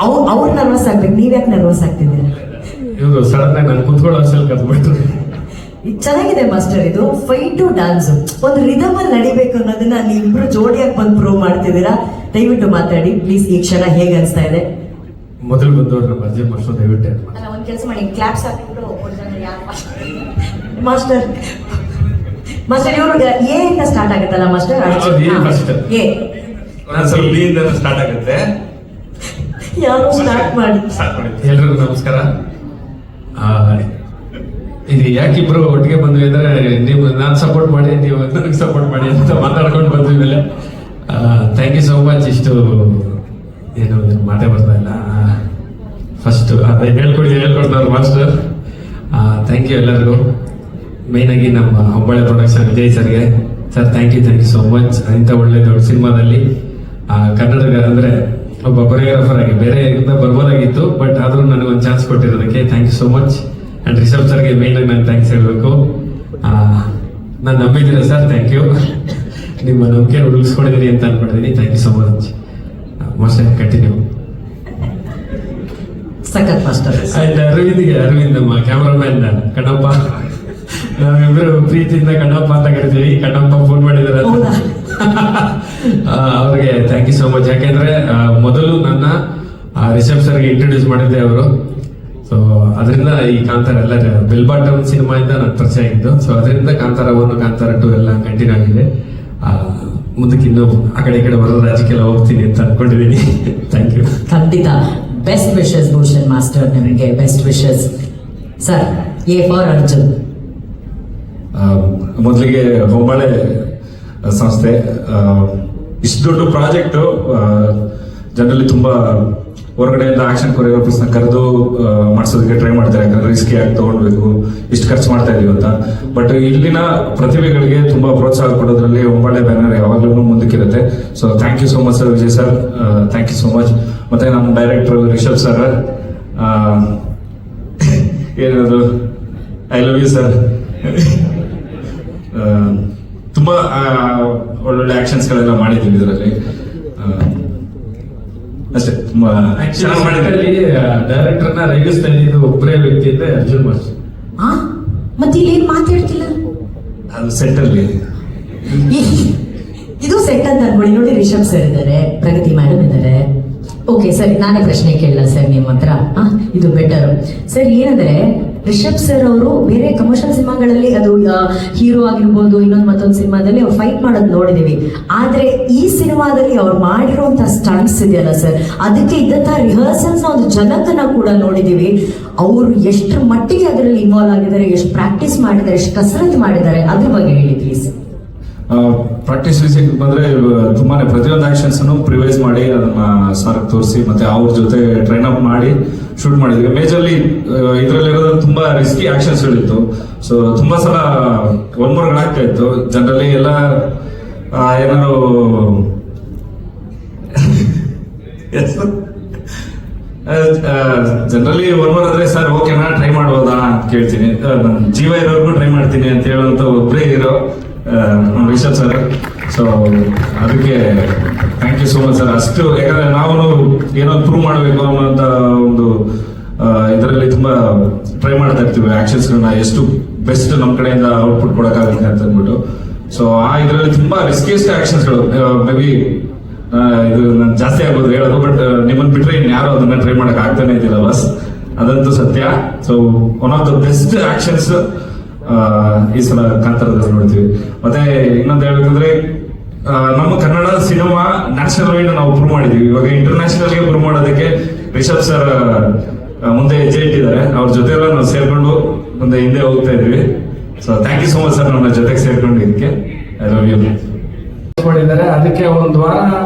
ಅವ್ರು ನರ್ವಸ್ ಆಗ್ಬೇಕು, ನೀವ್ಯಾಕೆ ನರ್ವಸ್ ಆಗ್ತಿದ್ದೀರಾ? ಇವರು ಸಡನ್ ಆಗಿ ನಾನು ಕುತ್ಕೊಳ್ಳೋ ಅಷ್ಟಲ್ಲಿ ಕದ್ಬಿಟ್ರು. ಚೆನ್ನಾಗಿದೆ ಮಾಸ್ಟರ್, ಇದು ಫೈಟು ಡಾನ್ಸ್ ಒಂದು ರಿದಮ್ ಅಲ್ಲಿ ನಡಿಬೇಕು ಅನ್ನೋದನ್ನ ನೀವಿಬ್ರು ಜೋಡಿಯಾಗಿ ಬಂದು ಪ್ರೂವ್ ಮಾಡ್ತಿದ್ದೀರಾ. ದಯವಿಟ್ಟು ಮಾತಾಡಿ ಪ್ಲೀಸ್, ಈ ಕ್ಷಣ ಹೇಗೆ ಅನ್ಸ್ತಾ ಇದೆ? ಮೊದಲು ಬಂದವರು ನಮ್ಮ ಅರ್ಜುನ್ ಮಾಸ್ಟರ್, ದಯವಿಟ್ಟು ಒಂದು ಕೆಲಸ ಮಾಡಿ, ಕ್ಲಾಪ್ಸ್ ಹಾಕಿಬಿಟ್ಟು ಮಾಸ್ಟರ್ ಮಾಸ್ಟರ್ ಇವರು ಎ ಇಂದ ಸ್ಟಾರ್ಟ್ ಆಗುತ್ತಲ್ಲ ಮಾಸ್ಟರ್? ಎ ಸ್ವಲ್ಪ ಬಿ ಇಂದ ಸ್ಟಾರ್ಟ್ ಆಗುತ್ತೆ. ಯಾರು ಸ್ಟಾರ್ಟ್ ಮಾಡಿ. ಎಲ್ರಿಗೂ ನಮಸ್ಕಾರ. ಇದು ಯಾಕಿಬ್ರು ಒಟ್ಟಿಗೆ ಬಂದ್ವಿ ಅಂದ್ರೆ, ನೀವು ನಾನು ಸಪೋರ್ಟ್ ಮಾಡಿ, ನೀವು ನನಗೆ ಸಪೋರ್ಟ್ ಮಾಡಿ ಅಂತ ಮಾತಾಡ್ಕೊಂಡು ಬಂದ್ವಿ. ಮೇಲೆ ಥ್ಯಾಂಕ್ ಯು ಸೋ ಮಚ್. ಇಷ್ಟು ಏನು ಮಾತೇ ಬರ್ತಾ ಇಲ್ಲ. ಫಸ್ಟ್ ಹೇಳ್ಕೊಡ್ತಾರೆ ಮಾಸ್ಟರ್. ಥ್ಯಾಂಕ್ ಯು ಎಲ್ಲರಿಗೂ. ಮೇಯ್ನಾಗಿ ನಮ್ಮ ಹೊಂಬಾಳೆ ಪ್ರೊಡಕ್ಷನ್ ವಿಜಯ್ ಸರ್ಗೆ sir thank you so much. ಇಂಥ ಒಳ್ಳೆ ದೊಡ್ಡ ಸಿನಿಮಾದಲ್ಲಿ ಕನ್ನಡ ಅಂದರೆ ಒಬ್ಬ ಕೊರಿಯೋಗ್ರಾಫರ್ ಆಗಿ ಬೇರೆ ಬರ್ಬೋದಾಗಿತ್ತು, ಬಟ್ ಆದರೂ ನನಗೊಂದು ಚಾನ್ಸ್ ಕೊಟ್ಟಿರೋದಕ್ಕೆ thank you so much. And Rishab ಸರ್ಗೆ ಮೇಯ್ನಾಗಿ ನಾನು ಥ್ಯಾಂಕ್ಸ್ ಹೇಳಬೇಕು. ನಾನು ನಂಬಿದ್ದೀರ ಸರ್, ಥ್ಯಾಂಕ್ ಯು. ನಿಮ್ಮ ನಂಬಿಕೆ ಉಳಿಸ್ಕೊಂಡಿದ್ದೀನಿ ಅಂತ ಅನ್ಕೊಂಡಿದ್ದೀನಿ. Thank you so much master. Continue. ಸಖತ್ ಮಾಸ್ಟರ್. ಆಯ್ತು, ಅರವಿಂದ್ ನಮ್ಮ ಕ್ಯಾಮ್ರಾಮ್ಯಾನ್ ಕಣ್ಣಪ್ಪ, ನಾವಿಬ್ರು ಪ್ರೀತಿಯಿಂದ ಕಣ್ಣಪ್ಪ ಅಂತ ಕರಿತೀವಿ. ಕಣ್ಣಪ್ಪ ಫೋನ್ ಮಾಡಿದಾರೆ, ಅವ್ರಿಗೆ ಥ್ಯಾಂಕ್ ಯು ಸೋ ಮಚ್. ಯಾಕೆಂದ್ರೆ ಮೊದಲು ನನ್ನ ರಿಷಬ್ ಸರ್ಗೆ ಇಂಟ್ರೊಡ್ಯೂಸ್ ಮಾಡಿದ್ದೆ ಅವರು. ಸೊ ಅದರಿಂದ ಈ ಕಾಂತಾರ ಎಲ್ಲ ಬೆಲ್ ಬಾಟಮ್ ಸಿನಿಮಾ ಇಂದ ನಾನು ಪರಿಚಯ ಆಗಿದ್ದು. ಸೊ ಅದರಿಂದ ಕಾಂತಾರ 1 ಕಾಂತಾರ 2 ಎಲ್ಲ ಕಂಟಿನ್ಯೂ ಆಗಿದೆ. ಮುಂದಕ್ಕೆ ಇನ್ನೂ ಆ ಕಡೆ ಬರೋ ರಾಜ್ಯಕ್ಕೆಲ್ಲ ಹೋಗ್ತೀನಿ ಅಂತ ಅನ್ಕೊಂಡಿದ್ದೀನಿ. Thank you. ಖಂಡಿತ. ಬೆಸ್ಟ್ ವಿಶಸ್ ಭೂಷಣ್ ಮಾಸ್ಟರ್, ನಿಮಗೆ best wishes. Sir, A for Arjun. ಮೊದಲಿಗೆ ಹೊಂಬಾಳೆ ಸಂಸ್ಥೆ ಇಷ್ಟು ದೊಡ್ಡ ಪ್ರಾಜೆಕ್ಟ್ ಜನರಲ್ಲಿ ತುಂಬಾ ಹೊರಗಡೆಯಿಂದ ಆಕ್ಷನ್ ಕೊರಿಯೋಗ್ರಾಫರ್ಸ್ನ ಕರೆದು ಮಾಡಿಸೋದಕ್ಕೆ ಟ್ರೈ ಮಾಡ್ತಾರೆ. ಯಾಕಂದ್ರೆ ರಿಸ್ಕಿ ಆಗಿ ತಗೊಳ್ಬೇಕು, ಇಷ್ಟು ಖರ್ಚು ಮಾಡ್ತಾ ಇದೀವಿ ಅಂತ. ಬಟ್ ಇಲ್ಲಿನ ಪ್ರತಿಭೆಗಳಿಗೆ ತುಂಬಾ ಪ್ರೋತ್ಸಾಹ ಕೊಡೋದ್ರಲ್ಲಿ ಹೊಂಬಾಳೆ ಬ್ಯಾನರ್ ಯಾವಾಗಲೂ ಮುಂದಕ್ಕಿರುತ್ತೆ. So thank you so much sir, Vijay sir, thank you so much. ಮತ್ತೆ ನಮ್ಮ ಡೈರೆಕ್ಟರ್ ರಿಷಬ್ ಸರ್, ಏನದು ಐ ಲವ್ ಯು ಸರ್. ತುಂಬಾ ಒಳ್ಳೊಳ್ಳೆ ಆಕ್ಷನ್ಸ್ಗಳೆಲ್ಲ ಮಾಡಿದ್ದೀವಿ ಇದರಲ್ಲಿ. ಅಷ್ಟೇ, ತುಂಬಾ ಚೆನ್ನಾಗಿ ಮಾಡಿದ್ದೀವಿ. ಡೈರೆಕ್ಟರ್ನ ರೇಗಿಸ್ತಾ ಇದ್ದು ಒಬ್ಬರೇ ವ್ಯಕ್ತಿ ಅಂದ್ರೆ ಅರ್ಜುನ್ ಮಾಸ್ಟರ್. ಮತ್ತೆ ಇಲ್ಲಿ ಏನ್ ಮಾತಾಡ್ತಿಲ್ಲ, ಅದು ಸೆಟ್ ಅಲ್ಲಿ ಇದು ಸೆಟ್ ಅಂತ ಅನ್ಕೊಳ್ಳಿ. ನೋಡಿ, ರಿಷಬ್ ಸರ್ ಇದ್ದಾರೆ, ಪ್ರಗತಿ ಮೇಡಮ್ ಇದ್ದಾರೆ. ಓಕೆ ಸರಿ, ನಾನೇ ಪ್ರಶ್ನೆ ಕೇಳಲ್ಲ ಸರ್ ನಿಮ್ಮ ಹತ್ರ. ಇದು ಬೆಟರ್ ಸರ್. ಏನಂದ್ರೆ ರಿಷಬ್ ಸರ್ ಅವರು ಬೇರೆ ಕಮರ್ಷಿಯಲ್ ಸಿನಿಮಾಗಳಲ್ಲಿ ಅದು ಹೀರೋ ಆಗಿರ್ಬೋದು, ಇನ್ನೊಂದು ಮತ್ತೊಂದು ಸಿನಿಮಾದಲ್ಲಿ ಅವ್ರು ಫೈಟ್ ಮಾಡೋದು ನೋಡಿದೀವಿ. ಆದ್ರೆ ಈ ಸಿನಿಮಾದಲ್ಲಿ ಅವ್ರು ಮಾಡಿರುವಂತ ಸ್ಟಂಟ್ಸ್ ಇದೆಯಲ್ಲ ಸರ್, ಅದಕ್ಕೆ ಇದ್ದಂತಹ ರಿಹರ್ಸಲ್ಸ್ ಒಂದು ಜನಕನ್ನ ಕೂಡ ನೋಡಿದೀವಿ. ಅವರು ಎಷ್ಟು ಮಟ್ಟಿಗೆ ಅದರಲ್ಲಿ ಇನ್ವಾಲ್ವ್ ಆಗಿದ್ದಾರೆ, ಎಷ್ಟು ಪ್ರಾಕ್ಟೀಸ್ ಮಾಡಿದ್ದಾರೆ, ಎಷ್ಟು ಕಸರತ್ತು ಮಾಡಿದ್ದಾರೆ, ಅದ್ರ ಬಗ್ಗೆ ಹೇಳಿ ಪ್ಲೀಸ್. ಪ್ರಾಕ್ಟೀಸ್ ವಿಷಯಕ್ಕೆ ಬಂದ್ರೆ ತುಂಬಾನೇ ಪ್ರತಿಯೊಂದು ಆಕ್ಷನ್ಸ್ ಪ್ರಿವೈಸ್ ಮಾಡಿ ಅದನ್ನ ಸಾರಕ್ಕೆ ತೋರಿಸಿ ಮತ್ತೆ ಅವ್ರ ಜೊತೆ ಟ್ರೈನ್ ಅಪ್ ಮಾಡಿ ಶೂಟ್ ಮಾಡಿದ್ವಿ. ಮೇಜರ್ಲಿ ಇದರಲ್ಲಿರೋದು ತುಂಬಾ ರಿಸ್ಕಿ ಆಕ್ಷನ್ಸ್ ಗಳಿತ್ತು. ಸೊ ತುಂಬಾ ಸಲ ಒನ್ಮೂರ್ಗಳಾಗ್ತಾ ಇತ್ತು. ಜನರಲಿ ಎಲ್ಲ ಏನಾದ್ರು ಜನರಲಿ ಒನ್ಮೂರ್ ಅಂದ್ರೆ ಸರ್ ಓಕೆನಾ ಟ್ರೈ ಮಾಡ್ಬೋದಾ ಅಂತ ಕೇಳ್ತೀನಿ. ನನ್ನ ಜೀವ ಇರೋರ್ಗು ಟ್ರೈ ಮಾಡ್ತೀನಿ ಅಂತ ಹೇಳುವಂತ ಒಬ್ಬರೇ ಇರೋ ರಿಷಬ್ ಸರ್. ಸೊ ಅದಕ್ಕೆ thank you so much sir. ಅಷ್ಟು ಯಾಕಂದ್ರೆ ನಾವು ಏನೋ ಪ್ರೂವ್ ಮಾಡಬೇಕು ಅನ್ನೋಂಥ ಒಂದು ಇದರಲ್ಲಿ ತುಂಬಾ ಟ್ರೈ ಮಾಡ್ತಾ ಇರ್ತೀವಿ ಆಕ್ಷನ್ಸ್ಗಳನ್ನ, ಎಷ್ಟು ಬೆಸ್ಟ್ ನಮ್ಮ ಕಡೆಯಿಂದ ಔಟ್ಪುಟ್ ಕೊಡೋಕ್ಕಾಗುತ್ತೆ ಅಂತ ಅಂದ್ಬಿಟ್ಟು. ಸೊ ಆ ಇದರಲ್ಲಿ ತುಂಬಾ ರಿಸ್ಕಿಯಸ್ಟ್ ಆಕ್ಷನ್ಸ್ಗಳು. ಮೇ ಬಿ ಇದು ನಾನು ಜಾಸ್ತಿ ಆಗ್ಬೋದು ಹೇಳೋದು, ಬಟ್ ನಿಮ್ಮನ್ನು ಬಿಟ್ರೆ ಇನ್ಯಾರು ಅದನ್ನ ಟ್ರೈ ಮಾಡಕ್ ಆಗ್ತಾನೆ ಇದ್ದಿಲ್ಲ ಬಸ್, ಅದಂತೂ ಸತ್ಯ. So one of the best actions ಈ ಸಲ ಕಾಂತಾರದಲ್ಲಿ ನೋಡ್ತೀವಿ. ಮತ್ತೆ ಇನ್ನೊಂದು ಹೇಳ್ಬೇಕಂದ್ರೆ ನಮ್ಮ ಕನ್ನಡ ಸಿನಿಮಾ ನ್ಯಾಷನಲ್ ವೈಡ್ ನಾವು ಪ್ರೂವ್ ಮಾಡಿದೀವಿ. ಇವಾಗ ಇಂಟರ್ನ್ಯಾಷನಲ್ ಗೆ ಪ್ರೂವ್ ಮಾಡೋದಕ್ಕೆ ರಿಷಬ್ ಸರ್ ಮುಂದೆ ಹೆಜ್ಜೆ ಇಟ್ಟಿದ್ದಾರೆ. ಅವ್ರ ಜೊತೆ ಎಲ್ಲ ನಾವು ಸೇರ್ಕೊಂಡು ಮುಂದೆ ಹಿಂದೆ ಹೋಗ್ತಾ ಇದೀವಿ. So thank you so much sir, ನಮ್ಮ ಜೊತೆಗೆ ಸೇರ್ಕೊಂಡಿದ್ದಕ್ಕೆ. I love you. ಮಾಡಿದ್ದಾರೆ. ಅದಕ್ಕೆ ಒಂದು ವಾರ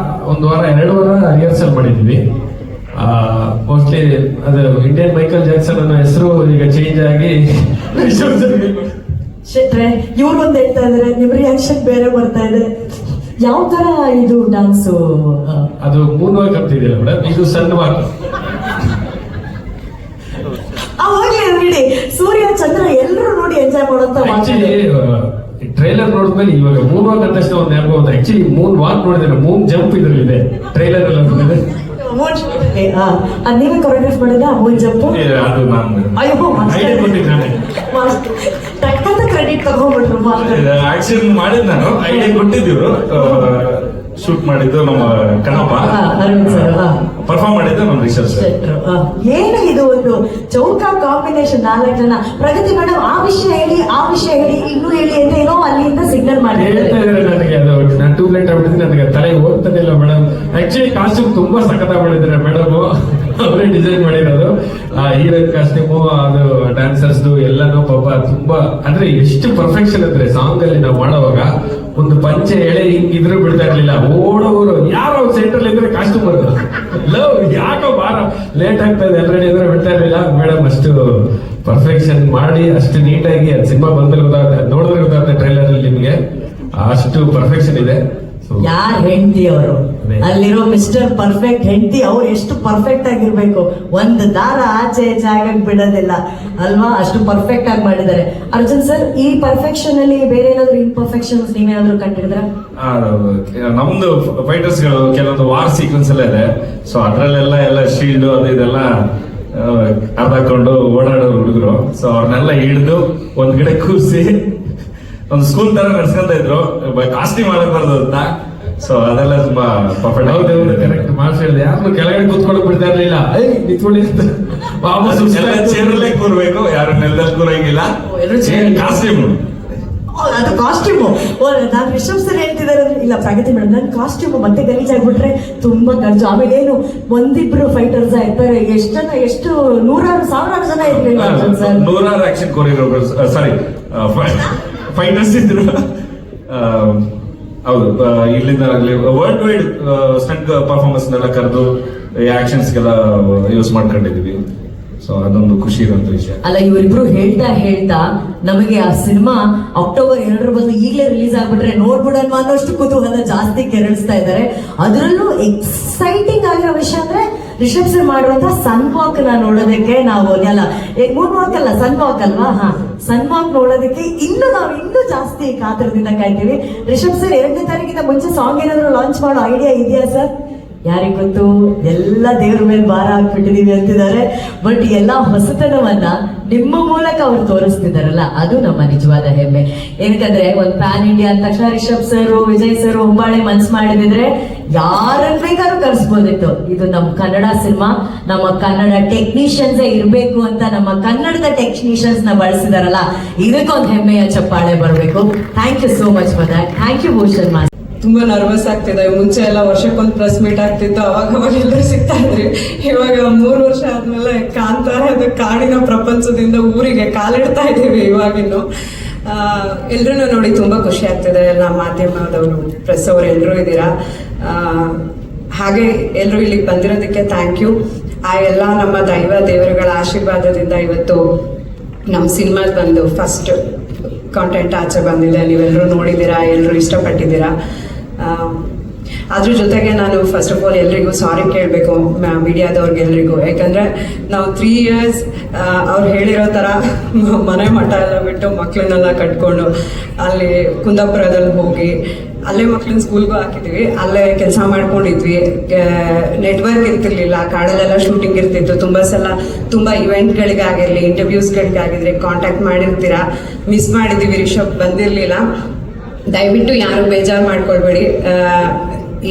2 ವಾರ ರಿಹರ್ಸಲ್ ಮಾಡಿದ್ವಿ. ಮೋಸ್ಟ್ಲಿ ಅದು ಇಂಡಿಯನ್ ಮೈಕಲ್ ಜಾಕ್ಸನ್ ಅನ್ನೋ ಹೆಸರು ಈಗ ಚೇಂಜ್ ಆಗಿ ಶೆಟ್ರೆ ಇವ್ರು ಒಂದು ಹೇಳ್ತಾ ಇದಾರೆ, ನಿಮ್ ರಿಯಾಕ್ಷನ್ ಬೇರೆ ಬರ್ತಾ ಇದೆ. ಯಾವ ತರ ಇದು ಡಾನ್ಸು? ಅದು ಮೂನ್ ವಾಕ್ ಅಂತಿದೆಯಲ್ಲ ಮೇಡಮ್, ಇದು ಸಣ್ಣ ವಾಕ್. ಹೋಗ್ಲಿ ಬಿಡಿ, ಸೂರ್ಯ ಚಂದ್ರ ಎಲ್ಲರೂ ನೋಡಿ ಎಂಜಾಯ್ ಮಾಡೋಂತ. ಆಕ್ಚುಲಿ ಟ್ರೈಲರ್ ನೋಡಿದ್ಮೇಲೆ ಇವಾಗ ಮೂನ್ ವಾಕ್ ಅಂತ ಒಂದು ನೆನಪು. ಆಕ್ಚುಲಿ ಮೂನ್ ವಾಕ್ ನೋಡಿದ್ರೆ ಮೂನ್ ಜಂಪ್ ಇದ್ರಲ್ಲಿದೆ, ಟ್ರೈಲರ್ ಎಲ್ಲ ಬಂದಿದೆ. ಮೂನ್ ಶೂಟ್ಗೆ ಅದ್ ನೀವೇ ಕೊರಿಯೋಗ್ರಾಫ್ ಮಾಡಿದ ಮೂನ್ ಜಂಪು? ಅದು ನಾನು ಅಯ್ಯೋ ಐಡಿಯಾ ಕೊಟ್ಟಿದ್ದಾನೆ. ತಕ್ಕಂತ ಕ್ರೆಡಿಟ್ ತಗೊಂಡ್ಬಿಟ್ರು ಮಾಸ್ಟರ್. ಆಕ್ಷನ್ ಮಾಡಿದ್ ನಾನು, ಐಡಿಯಾ ಕೊಟ್ಟಿದ್ದೀವ್ರು. ಶೂಟ್ ಮಾಡಿದ್ದು ನಮ್ಮ ಕಣಪ್ಪ, ಅರವಿಂದ್ ಸರ್. ಪರ್ಫಾರ್ಮ್ ಮಾಡಿದ್ದು ನಮ್ಮ ರಿಷಬ್ ಸರ್. ಏನು ಇದು ಒಂದು ಚೌಕ ಕಾಂಬಿನೇಷನ್, 4 ಜನ. ಪ್ರಗತಿ ಮೇಡಮ್ ಆ ವಿಷಯ ಹೇಳಿ, ಆ ವಿಷಯ ಹೇಳಿ, ಇನ್ನೂ ಹೇಳಿ ಅಂತ ಏನೋ ಅಲ್ಲಿಂದ ಸಿಗ್ನಲ್ ಮಾಡಿ ಹೇಳ್ತಾ ಇದ್ರೆ ನನಗೆ ಅದು ನಾನು ಟೂ ಲೇಟ್ ಆಗ್ಬಿಟ್ಟಿದ್ರೆ ನನಗೆ ತಲೆಗೆ ಹೋಗ್ತಾನಿಲ್ಲ ಮೇಡಮ್. ಆಕ್ಚುಲಿ ಕಾಸ್ಟ್ಯೂಮ್ ತುಂಬಾ ಸಖತ್ ಮಾಡಿದ್ದಾರೆ ಮೇಡಮ್, ಅವರೇ ಡಿಸೈನ್ ಮಾಡಿರೋದು. ಹೀರೋಯಿನ್ ಕಾಸ್ಟ್ಯೂಮು, ಅದು ಡ್ಯಾನ್ಸರ್ಸ್ದು ಎಲ್ಲಾನು ಪಾಪ ತುಂಬಾ ಅಂದ್ರೆ ಎಷ್ಟು ಪರ್ಫೆಕ್ಷನ್ ಅಂದ್ರೆ ಸಾಂಗ್ ಅಲ್ಲಿ ನಾವು ಮಾಡುವಾಗ ಒಂದು ಪಂಚೆ ಎಳೆ ಹಿಂಗಿದ್ರು ಬಿಡ್ತಾ ಇರ್ಲಿಲ್ಲ. ಓಡೋರು ಯಾರೋ ಸೆಂಟ್ರಲ್ ಇದ್ರೆ ಕಾಸ್ಟ್ಯೂಮ್ ಬರೋದು, ಲವ್ ಯಾಕೋ ಬಾರ ಲೇಟ್ ಆಗ್ತಾ ಇದೆ ಆಲ್ರೆಡಿ ಅಂದ್ರೆ ಬಿಡ್ತಾ ಇರ್ಲಿಲ್ಲ. ಮೇಡಮ್ ಅಷ್ಟು ಪರ್ಫೆಕ್ಷನ್ ಮಾಡಿ ಅಷ್ಟು ನೀಟಾಗಿ ಸಿನಿಮಾ ಬಂದಲ್ಲಿ ಗೊತ್ತಾಗುತ್ತೆ, ನೋಡಿದ್ರೆ ಗೊತ್ತಾಗುತ್ತೆ ಟ್ರೈಲರ್ ಅಲ್ಲಿ ನಿಮ್ಗೆ ಅಷ್ಟು ಪರ್ಫೆಕ್ಷನ್ ಇದೆ. ಯಾರ್ ಹೆಂಡತಿ ಅವರು, ಅಲ್ಲಿರೋ ಮಿಸ್ಟರ್ ಪರ್ಫೆಕ್ಟ್ ಹೆಂಡತಿ ಅವ್ರು ಎಷ್ಟು ಪರ್ಫೆಕ್ಟ್ ಆಗಿರ್ಬೇಕು, ಒಂದು ದಾರ ಆಚೆ ಈಚೆ ಆಗಕ್ ಬಿಡೋದಿಲ್ಲ ಅಲ್ವಾ, ಅಷ್ಟು ಪರ್ಫೆಕ್ಟ್ ಆಗಿ ಮಾಡಿದ್ದಾರೆ. ಅರ್ಜುನ್ ಸರ್, ಈ ಪರ್ಫೆಕ್ಷನ್ ಅಲ್ಲಿ ಬೇರೆ ಏನಾದ್ರು ಇನ್ಪರ್ಫೆಕ್ಷನ್ಸ್ ನೀವೇನಾದ್ರು ಕಂಡಿಡಿದ್ರ? ನಮ್ದು ಫೈಟರ್ಸ್ ಗಳು ಕೆಲವೊಂದು ವಾರ್ ಸೀಕ್ವೆನ್ಸ್ ಎಲ್ಲ ಇದೆ. ಸೊ ಅದ್ರಲ್ಲೆಲ್ಲ ಎಲ್ಲ ಶೀಲ್ಡ್ ಅದು ಇದೆಲ್ಲ ಅರ್ಧಾಕೊಂಡು ಓಡಾಡೋರು ಹುಡುಗರು. ಸೊ ಅವ್ರನ್ನೆಲ್ಲ ಹಿಡಿದು ಒಂದ್ ಗಿಡ ಕೂರಿಸಿ ಒಂದು ಸ್ಕೂಲ್ ತರ ನಡ್ಸ್ಕೊಂತ ಇದ್ರು, ಕಾಸ್ಟ್ಯೂಮ್ ಮಾಡಬಾರ್ದು ಅಂತ. ಸೊ ಅದೆಲ್ಲ ತುಂಬಾ ಕರೆಕ್ಟ್ ಮಾರ್ಕ್ಸ್ ಹೇಳಿದೆ. ಯಾರು ಕೆಳಗಡೆ ಕೂತ್ಕೊಳ್ಳೋಕೆ ಬಿಡ್ತಾ ಇರ್ಲಿಲ್ಲ, ನಿಂತ್ಕೊಳ್ಳಿ ಚೇರಲ್ಲೇ ಕೂರ್ಬೇಕು, ಯಾರು ನೆಲದಲ್ಲಿ ಕೂರಂಗಿಲ್ಲ. ಕಾಸ್ಟ್ಯೂಮ್ ಅದು ಕಾಸ್ಟ್ಯೂಮು. ನಾನು ರಿಷಬ್ ಸರ್ ಹೇಳ್ತಿದ್ದಾರೆ ಇಲ್ಲ ಪ್ರಗತಿ ಮೇಡಮ್, ನನ್ನ ಕಾಸ್ಟ್ಯೂಮ್ ಮತ್ತೆ ಗಲೀಜಾಗ್ಬಿಟ್ರೆ ತುಂಬಾ ಖರ್ಚು. ಆಮೇಲೆ ಏನು ಒಂದಿಬ್ರು ಫೈಟರ್ಸ್ ಇರ್ತಾರೆ, ಎಷ್ಟು ಜನ, ಎಷ್ಟು ನೂರಾರು ಸಾವಿರಾರು ಜನ ಇರ್ಲಿಲ್ಲ ಸರ್. ನೂರಾರು ಆಕ್ಷನ್ ಕೊರಿಯೋಗ್ರಾಫರ್ಸ್, ಸಾರಿ ಫೈಟರ್ಸ್ ಇದ್ರು. ಹೌದು, ಇಲ್ಲಿಂದ ಆಗ್ಲಿ ವರ್ಲ್ಡ್ ವೈಡ್ ಸ್ಟಂಟ್ ಪರ್ಫಾರ್ಮೆನ್ಸ್ ನೆಲ್ಲ ಕರೆದು ಆಕ್ಷನ್ಸ್ಗೆಲ್ಲ ಯೂಸ್ ಮಾಡ್ಕೊಂಡಿದೀವಿ. ಸೊ ಅದೊಂದು ಖುಷಿ ಇರುವಂತ ವಿಷಯ. ಅಲ್ಲ, ಇವರಿಬ್ರು ಹೇಳ್ತಾ ನಮಗೆ ಆ ಸಿನಿಮಾ ಅಕ್ಟೋಬರ್ 2 ಬಂದು ಈಗಲೇ ರಿಲೀಸ್ ಆಗ್ಬಿಟ್ರೆ ನೋಡ್ಬಿಡೋಣ ಅನ್ನೋಷ್ಟು ಕುತೂಹಲ ಜಾಸ್ತಿ ಕೆರಳಿಸ್ತಾ ಇದ್ದಾರೆ. ಅದರಲ್ಲೂ ಎಕ್ಸೈಟಿಂಗ್ ಆಗಿರೋ ವಿಷಯ ಅಂದ್ರೆ ರಿಷಬ್ ಸರ್ ಮಾಡುವಂತ ಸನ್ ವಾಕ್ ನೋಡೋದಕ್ಕೆ ನಾವು ಅಲ್ಲ, ಮೂನ್ ವಾಕ್ ಅಲ್ಲ, ಸನ್ ವಾಕ್ ಅಲ್ವಾ? ಸನ್ ವಾಕ್ ನೋಡೋದಕ್ಕೆ ನಾವು ಇನ್ನೂ ಜಾಸ್ತಿ ಕಾತರದಿಂದ ಕಾಯ್ತೀವಿ. ರಿಷಬ್ ಸರ್ 2ನೇ ತಾರೀಕಿಂದ ಮುಂಚೆ ಸಾಂಗ್ ಏನಾದ್ರು ಲಾಂಚ್ ಮಾಡೋ ಐಡಿಯಾ ಇದೆಯಾ ಸರ್? ಯಾರಿಗ್ ಗೊತ್ತು, ಎಲ್ಲ ದೇವ್ರ ಮೇಲೆ ಭಾರ ಹಾಕ್ಬಿಟ್ಟಿದೀವಿ ಅಂತಿದ್ದಾರೆ. ಬಟ್ ಎಲ್ಲ ಹೊಸತನವನ್ನ ನಿಮ್ಮ ಮೂಲಕ ಅವ್ರು ತೋರಿಸ್ತಿದಾರಲ್ಲ, ಅದು ನಮ್ಮ ನಿಜವಾದ ಹೆಮ್ಮೆ. ಏನಕ್ಕಂದ್ರೆ ಒಂದು ಪ್ಯಾನ್ ಇಂಡಿಯಾ ಅಂದ ತಕ್ಷಣ ರಿಷಬ್ ಸರ್, ವಿಜಯ್ ಸರ್, ಹೊಂಬಾಳೆ ಮನ್ಸ್ ಮಾಡಿದಿದ್ರೆ ಯಾರನ್ನ ಬೇಕಾದ್ರೂ ಕರ್ಸ್ಬೋದಿತ್ತು. ಇದು ನಮ್ಮ ಕನ್ನಡ ಸಿನಿಮಾ, ನಮ್ಮ ಕನ್ನಡ ಟೆಕ್ನಿಷಿಯನ್ಸೇ ಇರ್ಬೇಕು ಅಂತ ನಮ್ಮ ಕನ್ನಡದ ಟೆಕ್ನಿಷಿಯನ್ಸ್ ನ ಬಳಸಿದಾರಲ್ಲ, ಇದಕ್ಕೊಂದು ಹೆಮ್ಮೆಯ ಚಪ್ಪಾಳೆ ಬರಬೇಕು. Thank you so much for that. Thank you Bhushan master. ತುಂಬಾ ನರ್ವಸ್ ಆಗ್ತಿದೆ. ಮುಂಚೆ ಎಲ್ಲ ವರ್ಷಕ್ಕೊಂದು ಪ್ರೆಸ್ ಮೀಟ್ ಆಗ್ತಿತ್ತು, ಅವಾಗ ಎಲ್ಲರೂ ಸಿಗ್ತಾ ಇದ್ರಿ. ಇವಾಗ 3 ವರ್ಷ ಆದ್ಮೇಲೆ ಕಾಂತಾರದ ಕಾಡಿನ ಪ್ರಪಂಚದಿಂದ ಊರಿಗೆ ಕಾಲಿಡ್ತಾ ಇದ್ದೀವಿ. ಇವಾಗಿನ್ನು ಎಲ್ರೂ ನೋಡಿ ತುಂಬಾ ಖುಷಿ ಆಗ್ತಿದೆ. ನಮ್ಮ ಮಾಧ್ಯಮದವರು, ಪ್ರೆಸ್ ಅವರು ಎಲ್ಲರೂ ಇದ್ದೀರಾ. ಹಾಗೆ ಎಲ್ಲರೂ ಇಲ್ಲಿಗೆ ಬಂದಿರೋದಕ್ಕೆ ಥ್ಯಾಂಕ್ ಯು. ಆ ಎಲ್ಲ ನಮ್ಮ ದೇವರುಗಳ ಆಶೀರ್ವಾದದಿಂದ ಇವತ್ತು ನಮ್ಮ ಸಿನಿಮಾದ ಬಂದು ಫಸ್ಟ್ ಕಾಂಟೆಂಟ್ ಆಚೆ ಬಂದಿದೆ. ನೀವೆಲ್ಲರೂ ನೋಡಿದ್ದೀರಾ, ಎಲ್ಲರೂ ಇಷ್ಟಪಟ್ಟಿದ್ದೀರಾ. ಅದ್ರ ಜೊತೆಗೆ ನಾನು ಫಸ್ಟ್ ಆಫ್ ಆಲ್ ಎಲ್ರಿಗೂ ಸಾರಿ ಕೇಳಬೇಕು, ಮೀಡಿಯಾದವ್ರಿಗೆಲ್ರಿಗೂ. ಯಾಕಂದರೆ ನಾವು 3 years ಅವ್ರು ಹೇಳಿರೋ ಥರ ಮನೆ ಮಠ ಎಲ್ಲ ಬಿಟ್ಟು ಮಕ್ಕಳನ್ನೆಲ್ಲ ಕಟ್ಕೊಂಡು ಅಲ್ಲಿ ಕುಂದಾಪುರದಲ್ಲಿ ಹೋಗಿ ಅಲ್ಲೇ ಮಕ್ಳನ್ನ ಸ್ಕೂಲ್ಗೂ ಹಾಕಿದ್ವಿ, ಅಲ್ಲೇ ಕೆಲಸ ಮಾಡ್ಕೊಂಡಿದ್ವಿ. ನೆಟ್ವರ್ಕ್ ಇರ್ತಿರ್ಲಿಲ್ಲ, ಕಾಡಲ್ಲೆಲ್ಲ ಶೂಟಿಂಗ್ ಇರ್ತಿತ್ತು. ತುಂಬ ಇವೆಂಟ್ಗಳಿಗಾಗಿರಲಿ, ಇಂಟರ್ವ್ಯೂಸ್ಗಳಿಗಾಗಿರಲಿ ಕಾಂಟ್ಯಾಕ್ಟ್ ಮಾಡಿರ್ತೀರಾ. ಮಿಸ್ ಮಾಡಿದ್ದೀವಿ, ರಿಷಬ್ ಬಂದಿರಲಿಲ್ಲ. ದಯವಿಟ್ಟು ಯಾರು ಬೇಜಾರು ಮಾಡ್ಕೊಳ್ಬೇಡಿ.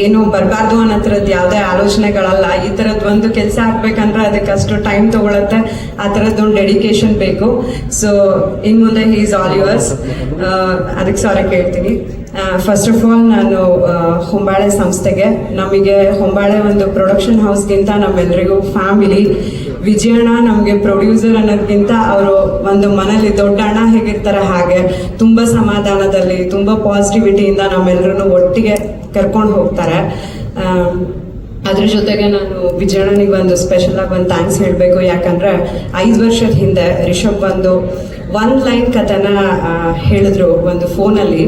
ಏನು ಬರಬಾರ್ದು ಅನ್ನೋ ಥರದ್ದು ಯಾವುದೇ ಆಲೋಚನೆಗಳಲ್ಲ. ಈ ಥರದ್ದು ಒಂದು ಕೆಲಸ ಆಗ್ಬೇಕಂದ್ರೆ ಅದಕ್ಕೆ ಅಷ್ಟು ಟೈಮ್ ತೊಗೊಳತ್ತೆ, ಆ ಥರದ್ದೊಂದು ಡೆಡಿಕೇಶನ್ ಬೇಕು. ಸೊ ಇನ್ನು ಮುಂದೆ ಹಿ ಈಸ್ ಆಲ್ ಯುವರ್ಸ್. ಅದಕ್ಕೆ ಸಾರಿ ಕೇಳ್ತೀನಿ. ಫಸ್ಟ್ ಆಫ್ ಆಲ್ ನಾನು ಹೊಂಬಾಳೆ ಸಂಸ್ಥೆಗೆ, ನಮಗೆ ಹೊಂಬಾಳೆ ಒಂದು ಪ್ರೊಡಕ್ಷನ್ ಹೌಸ್ಗಿಂತ ನಮ್ಮೆಲ್ಲರಿಗೂ ಫ್ಯಾಮಿಲಿ. ವಿಜಯಣ್ಣ ನಮಗೆ ಪ್ರೊಡ್ಯೂಸರ್ ಅನ್ನೋದಕ್ಕಿಂತ ಅವರು ಒಂದು ಮನೇಲಿ ದೊಡ್ಡ ಅಣ್ಣ ಹೇಗಿರ್ತಾರೆ ಹಾಗೆ ತುಂಬ ಸಮಾಧಾನದಲ್ಲಿ, ತುಂಬ ಪಾಸಿಟಿವಿಟಿಯಿಂದ ನಮ್ಮೆಲ್ಲರೂ ಒಟ್ಟಿಗೆ ಕರ್ಕೊಂಡು ಹೋಗ್ತಾರೆ. ಅದ್ರ ಜೊತೆಗೆ ನಾನು ವಿಜಯಣ್ಣನಿಗೆ ಒಂದು ಸ್ಪೆಷಲ್ ಆಗಿ ಒಂದು ಥ್ಯಾಂಕ್ಸ್ ಹೇಳಬೇಕು. ಯಾಕಂದರೆ 5 ವರ್ಷದ ಹಿಂದೆ ರಿಷಬ್ ಒಂದು 1 ಲೈನ್ ಕಥೆನ ಹೇಳಿದ್ರು ಒಂದು ಫೋನಲ್ಲಿ.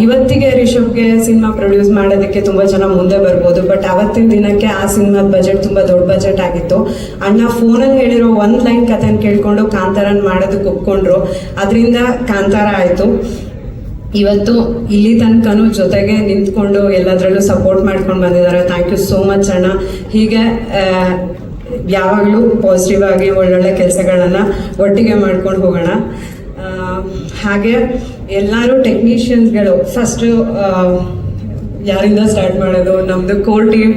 ಇವತ್ತಿಗೆ ರಿಷಬ್ಗೆ ಸಿನಿಮಾ ಪ್ರೊಡ್ಯೂಸ್ ಮಾಡೋದಕ್ಕೆ ತುಂಬ ಜನ ಮುಂದೆ ಬರ್ಬೋದು, ಬಟ್ ಅವತ್ತಿನ ದಿನಕ್ಕೆ ಆ ಸಿನಿಮಾದ ಬಜೆಟ್ ತುಂಬ ದೊಡ್ಡ ಬಜೆಟ್ ಆಗಿತ್ತು. ಅಣ್ಣ ಫೋನಲ್ಲಿ ಹೇಳಿರೋ 1 ಲೈನ್ ಕಥೆನ ಕೇಳ್ಕೊಂಡು ಕಾಂತಾರನ್ ಮಾಡೋದಕ್ಕೆ ಒಪ್ಕೊಂಡ್ರು. ಅದರಿಂದ ಕಾಂತಾರ ಆಯಿತು. ಇವತ್ತು ಇಲ್ಲಿ ತನಕನೂ ಜೊತೆಗೆ ನಿಂತ್ಕೊಂಡು ಎಲ್ಲದರಲ್ಲೂ ಸಪೋರ್ಟ್ ಮಾಡ್ಕೊಂಡು ಬಂದಿದ್ದಾರೆ. ಥ್ಯಾಂಕ್ ಯು ಸೋ ಮಚ್ ಅಣ್ಣ. ಹೀಗೆ ಯಾವಾಗಲೂ ಪಾಸಿಟಿವ್ ಆಗಿ ಒಳ್ಳೊಳ್ಳೆ ಕೆಲಸಗಳನ್ನು ಒಟ್ಟಿಗೆ ಮಾಡ್ಕೊಂಡು ಹೋಗೋಣ. ಹಾಗೆ ಎಲ್ಲರೂ ಟೆಕ್ನಿಷಿಯನ್ಸ್ಗಳು ಫಸ್ಟು ಯಾರಿಂದ ಸ್ಟಾರ್ಟ್ ಮಾಡೋದು? ನಮ್ಮದು ಕೋರ್ ಟೀಮ್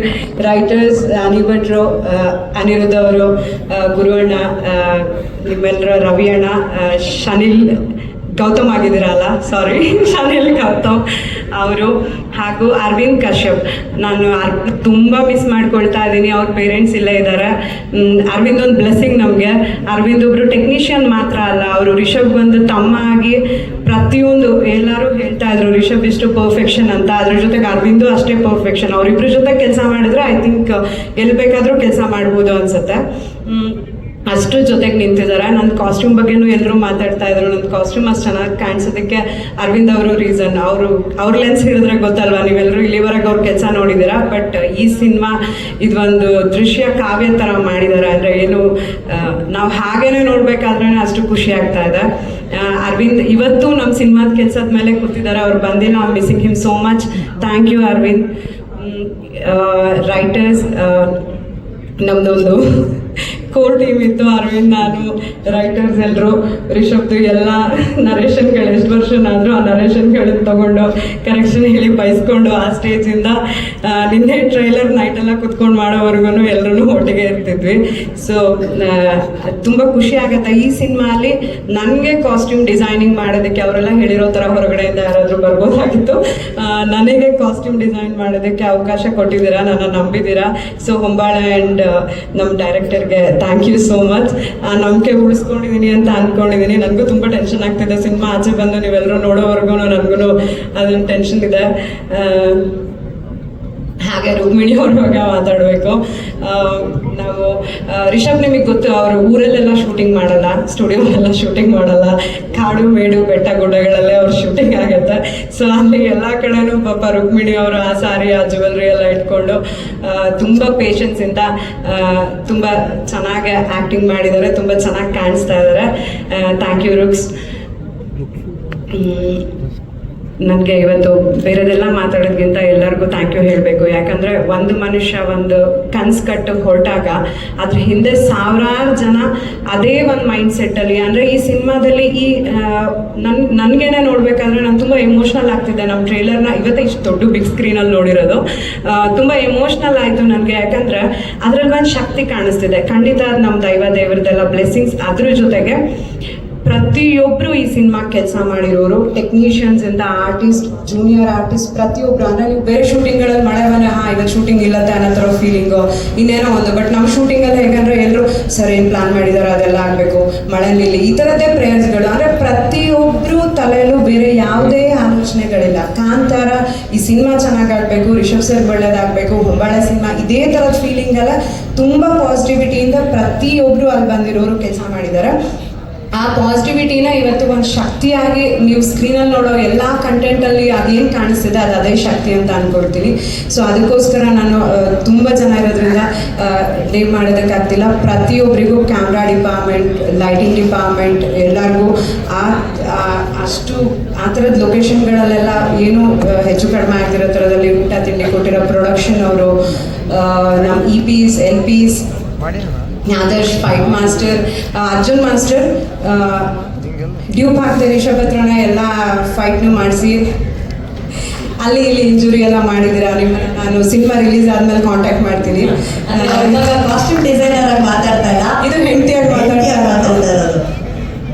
ರೈಟರ್ಸ್ ಅನಿಭಟ್ರು, ಅನಿರುದ್ಧ ಅವರು, ಗುರುವಣ್ಣ, ನಿಮ್ಮೆಲ್ಲರ ರವಿ ಅಣ್ಣ, ಶನಿಲ್ ಗೌತಮ್ ಆಗಿದ್ದೀರಲ್ಲ, ಸಾರಿ ಶನಿಲ್ ಗೌತಮ್ ಅವರು, ಹಾಗೂ ಅರವಿಂದ್ ಕಶ್ಯಪ್. ನಾನು ತುಂಬ ಮಿಸ್ ಮಾಡ್ಕೊಳ್ತಾ ಇದ್ದೀನಿ, ಅವ್ರ ಪೇರೆಂಟ್ಸ್ ಇಲ್ಲೇ ಇದ್ದಾರೆ. ಅರವಿಂದ್ ಒಂದು ಬ್ಲೆಸ್ಸಿಂಗ್ ನಮಗೆ. ಅರವಿಂದ್ ಒಬ್ಬರು ಟೆಕ್ನಿಷಿಯನ್ ಮಾತ್ರ ಅಲ್ಲ, ಅವರು ರಿಷಬ್ ಬಂದು ತಮ್ಮ ಆಗಿ ಪ್ರತಿಯೊಂದು ಎಲ್ಲರೂ ಹೇಳ್ತಾ ಇದ್ರು ರಿಷಬ್ ಇಷ್ಟು ಪರ್ಫೆಕ್ಷನ್ ಅಂತ. ಅದ್ರ ಜೊತೆಗೆ ಅರವಿಂದು ಅಷ್ಟೇ ಪರ್ಫೆಕ್ಷನ್. ಅವರಿಬ್ಬರ ಜೊತೆ ಕೆಲಸ ಮಾಡಿದ್ರೆ ಐ ಥಿಂಕ್ ಎಲ್ಲಿ ಬೇಕಾದರೂ ಕೆಲಸ ಮಾಡ್ಬೋದು ಅನ್ಸುತ್ತೆ. ಅಷ್ಟು ಜೊತೆಗೆ ನಿಂತಿದ್ದಾರೆ. ನನ್ನ ಕಾಸ್ಟ್ಯೂಮ್ ಬಗ್ಗೆನೂ ಎಲ್ಲರೂ ಮಾತಾಡ್ತಾ ಇದ್ರು. ನನ್ನ ಕಾಸ್ಟ್ಯೂಮ್ ಅಷ್ಟು ಚೆನ್ನಾಗಿ ಕಾಣಿಸೋದಕ್ಕೆ ಅರವಿಂದ್ ಅವರು ರೀಸನ್. ಅವ್ರ ಲೆನ್ಸ್ ಹಿಡಿದ್ರೆ ಗೊತ್ತಲ್ವಾ, ನೀವೆಲ್ಲರೂ ಇಲ್ಲಿವರೆಗೆ ಅವ್ರ ಕೆಲಸ ನೋಡಿದ್ದೀರಾ. ಬಟ್ ಈ ಸಿನಿಮಾ ಇದೊಂದು ದೃಶ್ಯ ಕಾವ್ಯ ಥರ ಮಾಡಿದ್ದಾರೆ. ಅಂದರೆ ಏನು ನಾವು ಹಾಗೇನೆ ನೋಡಬೇಕಾದ್ರೆ ಅಷ್ಟು ಖುಷಿ ಆಗ್ತಾ ಇದೆ. ಅರವಿಂದ್ ಇವತ್ತು ನಮ್ಮ ಸಿನಿಮಾದ ಕೆಲಸದ ಮೇಲೆ ಕೂತಿದ್ದಾರೆ. ಅವ್ರು ಬಂದಿಲ್ಲ. I missing him so much. Thank you Aravind. Writers ನಮ್ಮದೊಂದು ಕೋರ್ ಟೀಮ್ ಇತ್ತು. ಅರವಿಂದ್, ನಾನು, ರೈಟರ್ಸ್ ಎಲ್ಲರೂ, ರಿಷಬ್ದು ಎಲ್ಲ ನರೇಷನ್ಗಳು ಎಷ್ಟು ವರ್ಷನಾದರೂ ಆ ನರೇಷನ್ಗಳನ್ನ ತೊಗೊಂಡು ಕರೆಕ್ಷನ್ ಹೇಳಿ ಬಯಸ್ಕೊಂಡು ಆ ಸ್ಟೇಜಿಂದ ನಿನ್ನೆ ಟ್ರೈಲರ್ ನೈಟೆಲ್ಲ ಕುತ್ಕೊಂಡು ಮಾಡೋವರೆಗೂ ಎಲ್ಲರೂ ಒಟ್ಟಿಗೆ ಇರ್ತಿದ್ವಿ. ಸೊ ತುಂಬ ಖುಷಿ ಆಗುತ್ತೆ. ಈ ಸಿನಿಮಾಲಿ ನನಗೆ ಕಾಸ್ಟ್ಯೂಮ್ ಡಿಸೈನಿಂಗ್ ಮಾಡೋದಕ್ಕೆ ಅವರೆಲ್ಲ ಹೇಳಿರೋ ಥರ ಹೊರಗಡೆಯಿಂದ ಯಾರಾದರೂ ಬರ್ಬೋದಾಗಿತ್ತು. ನನಗೆ ಕಾಸ್ಟ್ಯೂಮ್ ಡಿಸೈನ್ ಮಾಡೋದಕ್ಕೆ ಅವಕಾಶ ಕೊಟ್ಟಿದ್ದೀರಾ, ನನ್ನ ನಂಬಿದ್ದೀರಾ. ಸೊ ಹೊಂಬಾಳೆ ಆ್ಯಂಡ್ ನಮ್ಮ ಡೈರೆಕ್ಟರ್ಗೆ ಥ್ಯಾಂಕ್ ಯು ಸೋ ಮಚ್. ಆ ನಂಬಿಕೆ ಉಳಿಸ್ಕೊಂಡಿದ್ದೀನಿ ಅಂತ ಅಂದ್ಕೊಂಡಿದ್ದೀನಿ. ನನಗೂ ತುಂಬ ಟೆನ್ಷನ್ ಆಗ್ತಿದೆ. ಸಿನಿಮಾ ಆಚೆ ಬಂದು ನೀವೆಲ್ಲರೂ ನೋಡೋವರೆಗೂ ನನಗೂ ಅದೊಂದು ಟೆನ್ಷನ್ ಇದೆ. ಹಾಗೆ ರುಕ್ಮಿಣಿ ಅವ್ರ ಬಗ್ಗೆ ಮಾತಾಡಬೇಕು. ನಾವು ರಿಷಬ್ ನಿಮಗೆ ಗೊತ್ತು, ಅವರು ಊರಲ್ಲೆಲ್ಲ ಶೂಟಿಂಗ್ ಮಾಡಲ್ಲ, ಸ್ಟುಡಿಯೋಲೆಲ್ಲ ಶೂಟಿಂಗ್ ಮಾಡಲ್ಲ. ಕಾಡು ಮೇಡು ಬೆಟ್ಟ ಗುಡ್ಡಗಳಲ್ಲೇ ಅವ್ರ ಶೂಟಿಂಗ್ ಆಗುತ್ತೆ. ಸೊ ಅಲ್ಲಿ ಎಲ್ಲ ಕಡೆನೂ ಪಾಪ ರುಕ್ಮಿಣಿ ಅವರು ಆ ಸಾರಿ ಆ ಜ್ಯುವೆಲ್ರಿ ಎಲ್ಲ ಇಟ್ಕೊಂಡು ತುಂಬ ಪೇಷನ್ಸಿಂದ ತುಂಬ ಚೆನ್ನಾಗಿ ಆ್ಯಕ್ಟಿಂಗ್ ಮಾಡಿದ್ದಾರೆ. ತುಂಬ ಚೆನ್ನಾಗಿ ಕಾಣಿಸ್ತಾ ಇದ್ದಾರೆ. Thank you Ruks. ನನಗೆ ಇವತ್ತು ಬೇರೆದೆಲ್ಲ ಮಾತಾಡೋದ್ಕಿಂತ ಎಲ್ಲರಿಗೂ ಥ್ಯಾಂಕ್ ಯು ಹೇಳಬೇಕು. ಯಾಕಂದರೆ ಒಂದು ಮನುಷ್ಯ ಒಂದು ಕನ್ಸು ಕಟ್ಟು ಹೊರಟಾಗ ಅದ್ರ ಹಿಂದೆ ಸಾವಿರಾರು ಜನ ಅದೇ ಒಂದು ಮೈಂಡ್ ಸೆಟ್ಟಲ್ಲಿ, ಅಂದರೆ ಈ ಸಿನಿಮಾದಲ್ಲಿ ಈ ನನಗೇನೆ ನೋಡಬೇಕಾದ್ರೆ ನಾನು ತುಂಬ ಎಮೋಷ್ನಲ್ ಆಗ್ತಿದ್ದೆ. ನಮ್ಮ ಟ್ರೇಲರ್ನ ಇವತ್ತೇ ಇಷ್ಟು ದೊಡ್ಡ ಬಿಗ್ ಸ್ಕ್ರೀನಲ್ಲಿ ನೋಡಿರೋದು ತುಂಬ ಎಮೋಷ್ನಲ್ ಆಯಿತು ನನಗೆ. ಯಾಕಂದರೆ ಅದರಲ್ಲಿ ಒಂದು ಶಕ್ತಿ ಕಾಣಿಸ್ತಿದೆ. ಖಂಡಿತ ಅದು ನಮ್ಮ ದೇವರದೆಲ್ಲ ಬ್ಲೆಸ್ಸಿಂಗ್ಸ್. ಅದ್ರ ಜೊತೆಗೆ ಪ್ರತಿಯೊಬ್ಬರು ಈ ಸಿನಿಮಾ ಕೆಲಸ ಮಾಡಿರೋರು, ಟೆಕ್ನಿಷಿಯನ್ಸ್ ಇಂದ ಆರ್ಟಿಸ್ಟ್, ಜೂನಿಯರ್ ಆರ್ಟಿಸ್ಟ್, ಪ್ರತಿಯೊಬ್ಬರು. ಅಂದರೆ ನೀವು ಬೇರೆ ಶೂಟಿಂಗ್ಗಳಲ್ಲಿ ಮಳೆ ಮನೆ ಇವತ್ತು ಶೂಟಿಂಗ್ ಇಲ್ಲತ್ತೆ ಅನ್ನೋ ಥರ ಫೀಲಿಂಗು ಇನ್ನೇನೋ ಒಂದು. ಬಟ್ ನಮ್ಮ ಶೂಟಿಂಗಲ್ಲಿ ಹೇಗಂದ್ರೆ ಎಲ್ಲರೂ ಸರ್ ಏನು ಪ್ಲಾನ್ ಮಾಡಿದ್ದಾರೆ ಅದೆಲ್ಲ ಆಗಬೇಕು, ಮಳೆ ನಿಲ್ಲಿ, ಈ ಥರದ್ದೇ ಪ್ರೇಯರ್ಸ್ಗಳು. ಅಂದರೆ ಪ್ರತಿಯೊಬ್ಬರು ತಲೆಯಲ್ಲೂ ಬೇರೆ ಯಾವುದೇ ಆಲೋಚನೆಗಳಿಲ್ಲ. ಕಾಂತಾರ ಈ ಸಿನಿಮಾ ಚೆನ್ನಾಗಾಗಬೇಕು, ರಿಷಬ್ ಸರ್ ಒಳ್ಳೇದಾಗಬೇಕು, ಹೊಂಬಾಳೆ ಸಿನಿಮಾ, ಇದೇ ಥರದ ಫೀಲಿಂಗೆಲ್ಲ ತುಂಬ ಪಾಸಿಟಿವಿಟಿಯಿಂದ ಪ್ರತಿಯೊಬ್ಬರು ಅಲ್ಲಿ ಬಂದಿರೋರು ಕೆಲಸ ಮಾಡಿದ್ದಾರೆ. ಆ ಪಾಸಿಟಿವಿಟಿನ ಇವತ್ತು ಒಂದು ಶಕ್ತಿಯಾಗಿ ನೀವು ಸ್ಕ್ರೀನಲ್ಲಿ ನೋಡೋ ಎಲ್ಲ ಕಂಟೆಂಟಲ್ಲಿ ಅದೇನು ಕಾಣಿಸ್ತಿದೆ ಅದು ಅದೇ ಶಕ್ತಿ ಅಂತ ಅಂದ್ಕೊಳ್ತೀನಿ. ಸೊ ಅದಕ್ಕೋಸ್ಕರ ನಾನು ತುಂಬ ಜನ ಇರೋದ್ರಿಂದ ನೇಮ್ ಮಾಡೋದಕ್ಕಾಗ್ತಿಲ್ಲ. ಪ್ರತಿಯೊಬ್ಬರಿಗೂ ಕ್ಯಾಮ್ರಾ ಡಿಪಾರ್ಟ್ಮೆಂಟ್, ಲೈಟಿಂಗ್ ಡಿಪಾರ್ಟ್ಮೆಂಟ್ ಎಲ್ಲರಿಗೂ ಅಷ್ಟು ಆ ಥರದ ಲೊಕೇಶನ್ಗಳಲ್ಲೆಲ್ಲ ಏನು ಹೆಚ್ಚು ಕಡಿಮೆ ಆಗ್ತಿರೋ ಥರದಲ್ಲಿ ಊಟ ತಿಂಡಿ ಕೊಟ್ಟಿರೋ ಪ್ರೊಡಕ್ಷನ್ ಅವರು, ನಮ್ಮ EPs, LPs, Adarsh, fight master, Arjun master, dupe ಹಾಕ್ತಾರೆ ರಿಷಬ್ ಹತ್ರನೇ ಎಲ್ಲ ಫೈಟ್ನು ಮಾಡಿಸಿ ಅಲ್ಲಿ ಇಲ್ಲಿ ಇಂಜುರಿ ಎಲ್ಲ ಮಾಡಿದ್ದೀರಾ. ನಿಮ್ಮನ್ನು ನಾನು ಸಿನಿಮಾ ರಿಲೀಸ್ ಆದ್ಮೇಲೆ ಕಾಂಟ್ಯಾಕ್ಟ್ ಮಾಡ್ತೀನಿ. ಕಾಸ್ಟ್ಯೂಮ್ ಡಿಸೈನರ್ ಆಗಿ ಮಾತಾಡ್ತಾ ಇಲ್ಲ, ಇದು ಹೆಂಡತಿಯಾಗಿ ಮಾತಾಡ್ತಾ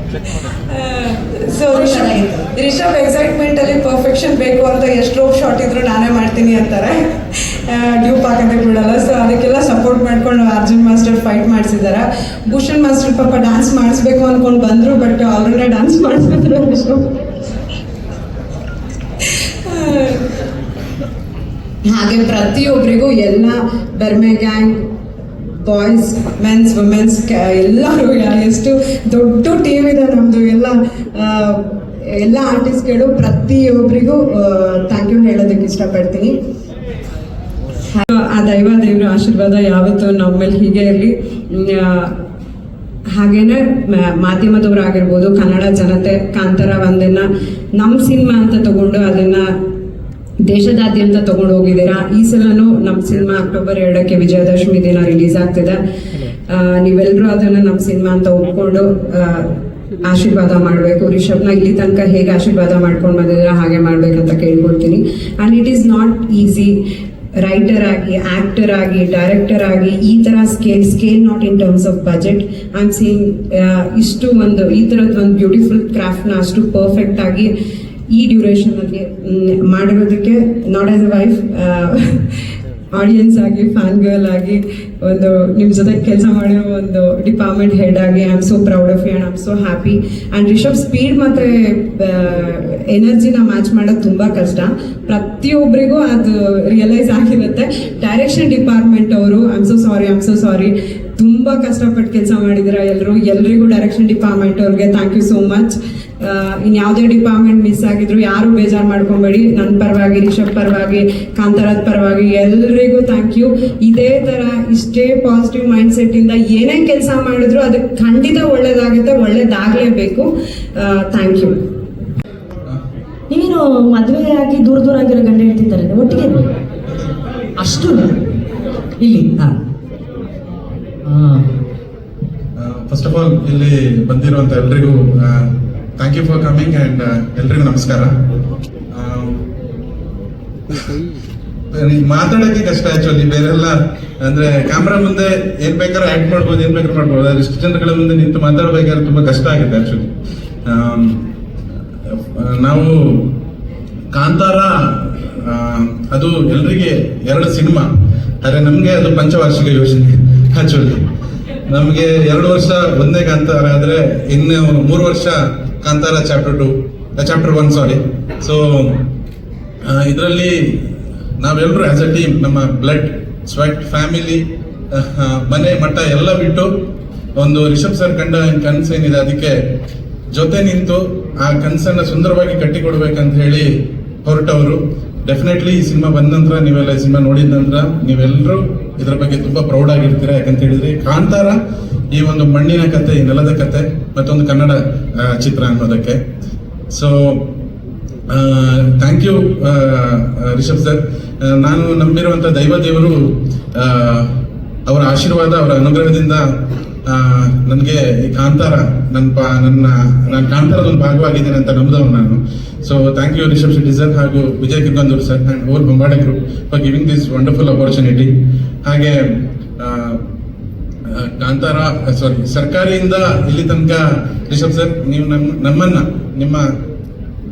ಸೊ ರಿಷಬ್ ಎಕ್ಸೈಟ್ಮೆಂಟಲ್ಲಿ ಪರ್ಫೆಕ್ಷನ್ ಬೇಕು ಅಂತ ಎಷ್ಟು ಶಾರ್ಟ್ ಇದ್ರು ನಾನೇ ಮಾಡ್ತೀನಿ ಅಂತಾರೆ. ಡ್ಯೂಪ್ ಹಾಕೋದಕ್ಕೆ ಬಿಡಲ್ಲ. ಸೊ ಅದಕ್ಕೆಲ್ಲ ಸಪೋರ್ಟ್ ಮಾಡ್ಕೊಂಡು ಅರ್ಜುನ್ ಮಾಸ್ಟರ್ ಫೈಟ್ ಮಾಡಿಸಿದ್ದಾರೆ. ಭೂಷಣ್ ಮಾಸ್ಟರ್ ಪಾಪ ಡ್ಯಾನ್ಸ್ ಮಾಡಿಸ್ಬೇಕು ಅಂದ್ಕೊಂಡು ಬಂದರು, ಬಟ್ ಅವ್ರನ್ನೇ ಡ್ಯಾನ್ಸ್ ಮಾಡಿಸಿದ್ರು ರಿಷಬ್. ಹಾಗೆ ಪ್ರತಿಯೊಬ್ಬರಿಗೂ ಎಲ್ಲ ಬೆರ್ಮೆ ಗ್ಯಾಂಗ್, ಬಾಯ್ಸ್, ಮೆನ್ಸ್, ವುಮೆನ್ಸ್ ಎಲ್ಲರೂ ಎಷ್ಟು ದೊಡ್ಡ ಟೀಮ್ ಇದೆ ನಮ್ಮದು. ಎಲ್ಲ ಆರ್ಟಿಸ್ಟ್ಗಳು ಪ್ರತಿಯೊಬ್ಬರಿಗೂ ಥ್ಯಾಂಕ್ ಯು ಹೇಳೋದಕ್ಕೆ ಇಷ್ಟಪಡ್ತೀನಿ. ಆ ದೇವ್ರ ಆಶೀರ್ವಾದ ಯಾವತ್ತೂ ನಮ್ಮ ಮೇಲೆ ಹೀಗೆ ಇರಲಿ. ಹಾಗೇನೆ ಮಾಧ್ಯಮದವರಾಗಿರ್ಬೋದು, ಕನ್ನಡ ಜನತೆ ಕಾಂತಾರ ಒಂದನ್ನ ನಮ್ಮ ಸಿನಿಮಾ ಅಂತ ತಗೊಂಡು ಅದನ್ನ ದೇಶದಾದ್ಯಂತ ತಗೊಂಡು ಹೋಗಿದ್ದೀರಾ. ಈ ಸಲನೂ ನಮ್ಮ ಸಿನಿಮಾ ಅಕ್ಟೋಬರ್ 2ಕ್ಕೆ ವಿಜಯದಶಮಿ ದಿನ ರಿಲೀಸ್ ಆಗ್ತಿದೆ. ನೀವೆಲ್ಲರೂ ಅದನ್ನ ನಮ್ಮ ಸಿನಿಮಾ ಅಂತ ಒಪ್ಕೊಂಡು ಆಶೀರ್ವಾದ ಮಾಡಬೇಕು. ರಿಷಬ್ನ ಇಲ್ಲಿ ತನಕ ಹೇಗೆ ಆಶೀರ್ವಾದ ಮಾಡ್ಕೊಂಡು ಬಂದಿದ್ದೀರಾ ಹಾಗೆ ಮಾಡ್ಬೇಕಂತ ಕೇಳ್ಕೊಳ್ತೀನಿ. And it is not easy writer ಆಗಿ, ಆಕ್ಟರ್ ಆಗಿ, ಡೈರೆಕ್ಟರ್ ಆಗಿ ಈ ತರ scale not in terms of budget. I am seeing ಇಷ್ಟು ಒಂದು ಈ ಥರದ್ದು ಒಂದು ಬ್ಯೂಟಿಫುಲ್ ಕ್ರಾಫ್ಟ್ನ ಅಷ್ಟು ಪರ್ಫೆಕ್ಟ್ ಆಗಿ ಈ ಡ್ಯೂರೇಷನ್ ಅಲ್ಲಿ ಮಾಡಿರೋದಕ್ಕೆ not as a wife, audience ಆಗಿ, ಫ್ಯಾನ್ ಗರ್ಲ್ ಆಗಿ, ಒಂದು ನಿಮ್ಮ ಜೊತೆ ಕೆಲಸ ಮಾಡಿರೋ ಒಂದು ಡಿಪಾರ್ಟ್ಮೆಂಟ್ ಹೆಡ್ ಆಗಿ I am so proud of you and I am so happy. And Rishab speed ಮತ್ತು ಎನರ್ಜಿನ ಮ್ಯಾಚ್ ಮಾಡೋದು ತುಂಬ ಕಷ್ಟ. ಪ್ರತಿಯೊಬ್ಬರಿಗೂ ಅದು ರಿಯಲೈಸ್ ಆಗಿರುತ್ತೆ. ಡೈರೆಕ್ಷನ್ ಡಿಪಾರ್ಟ್ಮೆಂಟ್ ಅವರು ಐ ಆಮ್ ಸೋ ಸಾರಿ ತುಂಬ ಕಷ್ಟಪಟ್ಟು ಕೆಲಸ ಮಾಡಿದ್ದೀರಾ ಎಲ್ರಿಗೂ ಡೈರೆಕ್ಷನ್ ಡಿಪಾರ್ಟ್ಮೆಂಟ್ ಅವ್ರಿಗೆ ಥ್ಯಾಂಕ್ ಯು ಸೋ ಮಚ್. ಇನ್ಯಾವುದೇ ಡಿಪಾರ್ಟ್ಮೆಂಟ್ ಮಿಸ್ ಆಗಿದ್ರು ಯಾರು ಬೇಜಾರು ಮಾಡ್ಕೊಬೇಡಿ. ನನ್ನ ಪರವಾಗಿ, ರಿಷಬ್ ಪರವಾಗಿ, ಕಾಂತಾರದ ಪರವಾಗಿ ಎಲ್ರಿಗೂ ಥ್ಯಾಂಕ್ ಯು. ಇದೇ ಥರ ಇಷ್ಟೇ ಪಾಸಿಟಿವ್ ಮೈಂಡ್ ಸೆಟ್ಟಿಂದ ಏನೇ ಕೆಲಸ ಮಾಡಿದ್ರು ಅದಕ್ಕೆ ಖಂಡಿತ ಒಳ್ಳೇದಾಗುತ್ತೆ, ಒಳ್ಳೇದಾಗಲೇಬೇಕು. Thank you. ನೀವೇನು ಮದುವೆ ಆಗಿ ದೂರ ಆಗಿರೋ ಗಂಡ ಹೇಳ್ತಿದ್ದಾರೆ ಒಟ್ಟಿಗೆ ಅಷ್ಟು ಇಲ್ಲಿ ಫಸ್ಟ್ ಆಫ್ ಆಲ್ ಇಲ್ಲಿ ಬಂದಿರುವಂತ ಎಲ್ರಿಗೂ thank you for coming and ಎಲ್ರಿಗೂ ನಮಸ್ಕಾರ. ಮಾತಾಡೋಕ್ಕೆ ಕಷ್ಟ ಆಕ್ಚುಲಿ. ಬೇರೆಲ್ಲ ಅಂದ್ರೆ ಕ್ಯಾಮ್ರಾ ಮುಂದೆ ಏನ್ ಬೇಕಾದ್ರೂ ಆಕ್ಟ್ ಮಾಡ್ಬೋದು, ಏನ್ ಬೇಕಾದ್ರೂ ಮಾಡ್ಬೋದು. ಅದ್ರ ಇಷ್ಟು ಜನಗಳ ಮುಂದೆ ನಿಂತು ಮಾತಾಡ್ಬೇಕಾದ್ರೆ ತುಂಬಾ ಕಷ್ಟ ಆಗುತ್ತೆ ಆಕ್ಚುಲಿ. ನಾವು ಕಾಂತಾರ ಅದು ಎಲ್ರಿಗೆ 2 ಸಿನಿಮಾ, ಆದ್ರೆ ನಮ್ಗೆ ಅದು ಪಂಚವಾರ್ಷಿಕ ಯೋಜನೆ. ಆಕ್ಚುಲಿ ನಮ್ಗೆ 2 ವರ್ಷ ಒಂದೇ ಕಾಂತಾರ ಆದ್ರೆ ಇನ್ನು 3 ವರ್ಷ ಕಾಂತಾರ ಚಾಪ್ಟರ್ 1 ಸಾರಿ. ಸೊ ಇದರಲ್ಲಿ ನಾವೆಲ್ಲರೂ ಆಸ್ ಅ ಟೀಮ್ ನಮ್ಮ ಬ್ಲಡ್ ಸ್ವೆಟ್ ಫ್ಯಾಮಿಲಿ ಮನೆ ಮಠ ಎಲ್ಲ ಬಿಟ್ಟು ಒಂದು ರಿಷಬ್ ಸರ್ ಕಂಡ ಕನಸೇನಿದೆ ಅದಕ್ಕೆ ಜೊತೆ ನಿಂತು ಆ ಕನಸನ್ನ ಸುಂದರವಾಗಿ ಕಟ್ಟಿಕೊಡ್ಬೇಕಂತ ಹೇಳಿ ಹೊರಟವರು. ಡೆಫಿನೆಟ್ಲಿ ಈ ಸಿನಿಮಾ ಬಂದ ನಂತರ, ನೀವೆಲ್ಲ ಈ ಸಿನಿಮಾ ನೋಡಿದ ನಂತರ ನೀವೆಲ್ಲರೂ ಇದರ ಬಗ್ಗೆ ತುಂಬಾ ಪ್ರೌಡ್ ಆಗಿರ್ತೀರಾ. ಯಾಕಂತ ಹೇಳಿದ್ರೆ ಕಾಂತಾರ ಈ ಒಂದು ಮಣ್ಣಿನ ಕತೆ, ಈ ನೆಲದ ಕತೆ, ಮತ್ತೊಂದು ಕನ್ನಡ ಚಿತ್ರ ಅನ್ನೋದಕ್ಕೆ. So thank you Rishab sir. ನಾನು ನಂಬಿರುವಂತ ದೈವ ದೇವರು ಅವರ ಆಶೀರ್ವಾದ, ಅವರ ಅನುಗ್ರಹದಿಂದ ನನಗೆ ಈ ಕಾಂತಾರ ನಾನು ಕಾಂತಾರದ ಒಂದು ಭಾಗವಾಗಿದ್ದೇನೆ ಅಂತ ನಂಬಿದವನು ನಾನು. So thank you Rishab Shetty sir ಹಾಗೂ Vijay Kiragandur sir and whole Hombale group for giving this wonderful opportunity. ಹಾಗೆ ಕಾಂತಾರ ಸರ್ಕಾರಿಯಿಂದ ಇಲ್ಲಿ ತನಕ ರಿಷಬ್ ಸರ್ ನೀವು ನಮ್ಮನ್ನ ನಿಮ್ಮ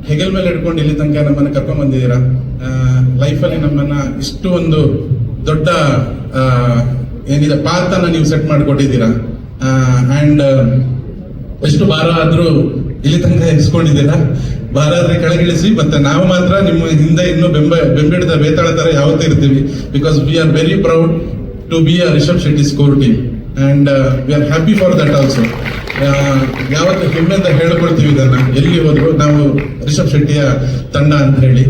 ಹೆಗಲ್ ಮೇಲೆ ಇಟ್ಕೊಂಡು ಇಲ್ಲಿ ತನಕ ನಮ್ಮನ್ನ ಕರ್ಕೊಂಡ್ ಬಂದಿದ್ದೀರಾ. ಲೈಫಲ್ಲಿ ನಮ್ಮನ್ನ ಇಷ್ಟು ಒಂದು ದೊಡ್ಡ ಏನಿದೆ ಪಾತನ್ನ ನೀವು ಸೆಟ್ ಮಾಡಿಕೊಟ್ಟಿದ್ದೀರಾ. ಅಂಡ್ ಎಷ್ಟು ಭಾರ ಆದ್ರೂ ಇಲ್ಲಿ ತನಕ ಎಸ್ಕೊಂಡಿದ್ದೀರಾ. ಭಾರ ಆದ್ರೆ ಕೆಳಗಿಳಿಸಿ, ಮತ್ತೆ ನಾವು ಮಾತ್ರ ನಿಮ್ಮ ಹಿಂದೆ ಇನ್ನೂ ಬೆಂಬಿಡಿದ ಬೇತಾಳ ತರ ಯಾವತ್ತೂ ಇರ್ತೀವಿ. Because we are very proud to be a Rishab Shetty score team and we are happy for that also. ಯಾವತ್ತು ಹೆಮ್ಮೆಯಿಂದ ಹೇಳ್ಕೊಳ್ತೀವಿ ಇದನ್ನ ಎಲ್ಲಿ ಹೋದ್ರು ನಾವು ರಿಷಬ್ ಶೆಟ್ಟಿಯ ತಂಡ ಅಂತ ಹೇಳಿ.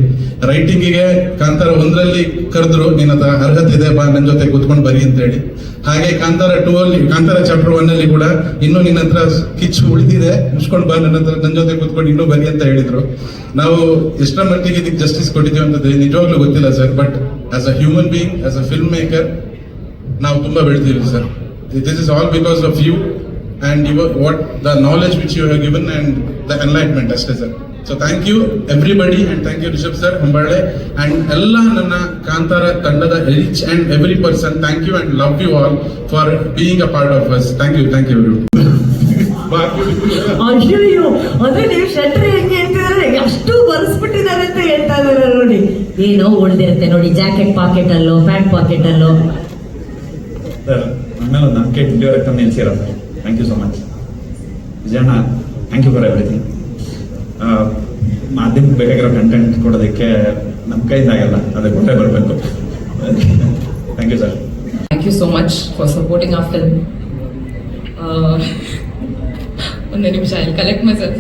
ರೈಟಿಂಗಿಗೆ ಕಾಂತಾರ 1ರಲ್ಲಿ ಕರೆದ್ರು, ನಿನ್ನ ಅರ್ಹತೆ ಇದೆ ಬಾ ನನ್ನ ಜೊತೆ ಕೂತ್ಕೊಂಡು ಬರಿ ಅಂತ ಹೇಳಿ. ಹಾಗೆ ಕಾಂತಾರ 2ಅಲ್ಲಿ, ಕಾಂತಾರ ಚಾಪ್ಟರ್ 1ಅಲ್ಲಿ ಕೂಡ ಇನ್ನೂ ನಿನ್ನ ಹತ್ರ ಕಿಚ್ಚು ಉಳಿದಿದೆ, ಮುಚ್ಕೊಂಡು ಬಾ ನನ್ನ ಜೊತೆ ಕೂತ್ಕೊಂಡು ಇನ್ನೂ ಬರಿ ಅಂತ ಹೇಳಿದ್ರು. ನಾವು ಎಷ್ಟರ ಮಟ್ಟಿಗೆ ಇದಕ್ಕೆ ಜಸ್ಟಿಸ್ ಕೊಟ್ಟಿದ್ದೀವಿ ಅಂತ ನಿಜವಾಗ್ಲೂ ಗೊತ್ತಿಲ್ಲ sir. But as a human being, as a film maker ನಾವು ತುಂಬಾ ಬೆಳೆದಿದ್ದೀವಿ sir. This is all because of you and what the knowledge which you have given and the enlightenment ಅಷ್ಟೇ sir. So thank you everybody and thank you Rishab sir, Hombale and ಎಲ್ಲ ನನ್ನ ಕಾಂತಾರ ತಂಡದ each and every person. Thank you and love you all for being a part of us. Thank you ಅಯ್ಯೋ ಅದೇ ನೀವು ಶೆಟ್ರಿ ಹೆಂಗೆ ಹೇಳ್ತಿದಾರೆ, ಅಷ್ಟು ಬರ್ಸ್ಬಿಟ್ಟಿದ್ದಾರೆ ಅಂತ ಹೇಳ್ತಾ ಇದಾರೆ ನೋಡಿ. ಏನೋ ಉಳಿದಿರುತ್ತೆ ನೋಡಿ, ಜಾಕೆಟ್ ಪಾಕೆಟ್ ಅಲ್ಲೋ, ಪ್ಯಾಂಟ್ ಪಾಕೆಟ್ ಅಲ್ಲೋ. ಸರ್ ನಮ್ಮೇಲೆ ಒಂದು ನಂಬಿಕೆ ಇಲ್ಲಿವರೆಗೆ ನಿಲ್ಸಿರೋ sir. Thank you so much ವಿಜಯಣ್ಣ. Thank you for everything. ಮಾಧ್ಯಮಕ್ಕೆ ಬೇಕಾಗಿರೋ ಕಂಟೆಂಟ್ ಕೊಡೋದಕ್ಕೆ ನಮ್ಮ ಕೈಯಿಂದ ಆಗಲ್ಲ, ಅದಕ್ಕೆ ಕೊಟ್ಟೆ ಬರಬೇಕು. Thank you sir. Thank you so much for supporting our film. ಒಂದು ನಿಮಿಷ, I'll collect myself.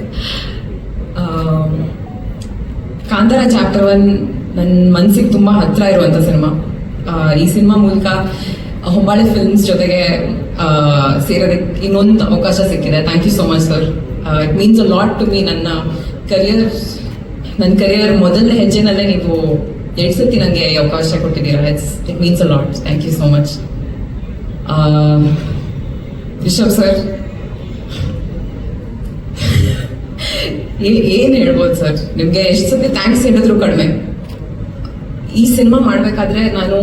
Kantara chapter 1 ನನ್ನ ಮನಸ್ಸಿಗೆ ತುಂಬ ಹತ್ತಿರ ಇರುವಂಥ ಸಿನಿಮಾ. ಈ ಸಿನಿಮಾ ಮೂಲಕ ಹೊಂಬಾಳೆ ಫಿಲ್ಮ್ಸ್ ಜೊತೆಗೆ ಸೇರೋದಕ್ಕೆ ಇನ್ನೊಂದು ಅವಕಾಶ ಸಿಕ್ಕಿದೆ. Thank you so much sir. It means a lot to me. ನನ್ನ ಕರಿಯರ್ ಮೊದಲನೇ ಹೆಜ್ಜೆನಲ್ಲೇ ನೀವು 2 ಸತಿ ನನಗೆ ಈ ಅವಕಾಶ ಕೊಟ್ಟಿದ್ದೀರಾ. It means a lot. Thank you so much. Rishab sir, ಏನ್ ಹೇಳ್ಬೋದು ಸರ್, ನಿಮ್ಗೆ ಎಷ್ಟು ಸತಿ ಥ್ಯಾಂಕ್ಸ್ ಹೇಳಿದ್ರು ಕಡಿಮೆ. ಈ ಸಿನಿಮಾ ಮಾಡ್ಬೇಕಾದ್ರೆ ನಾನು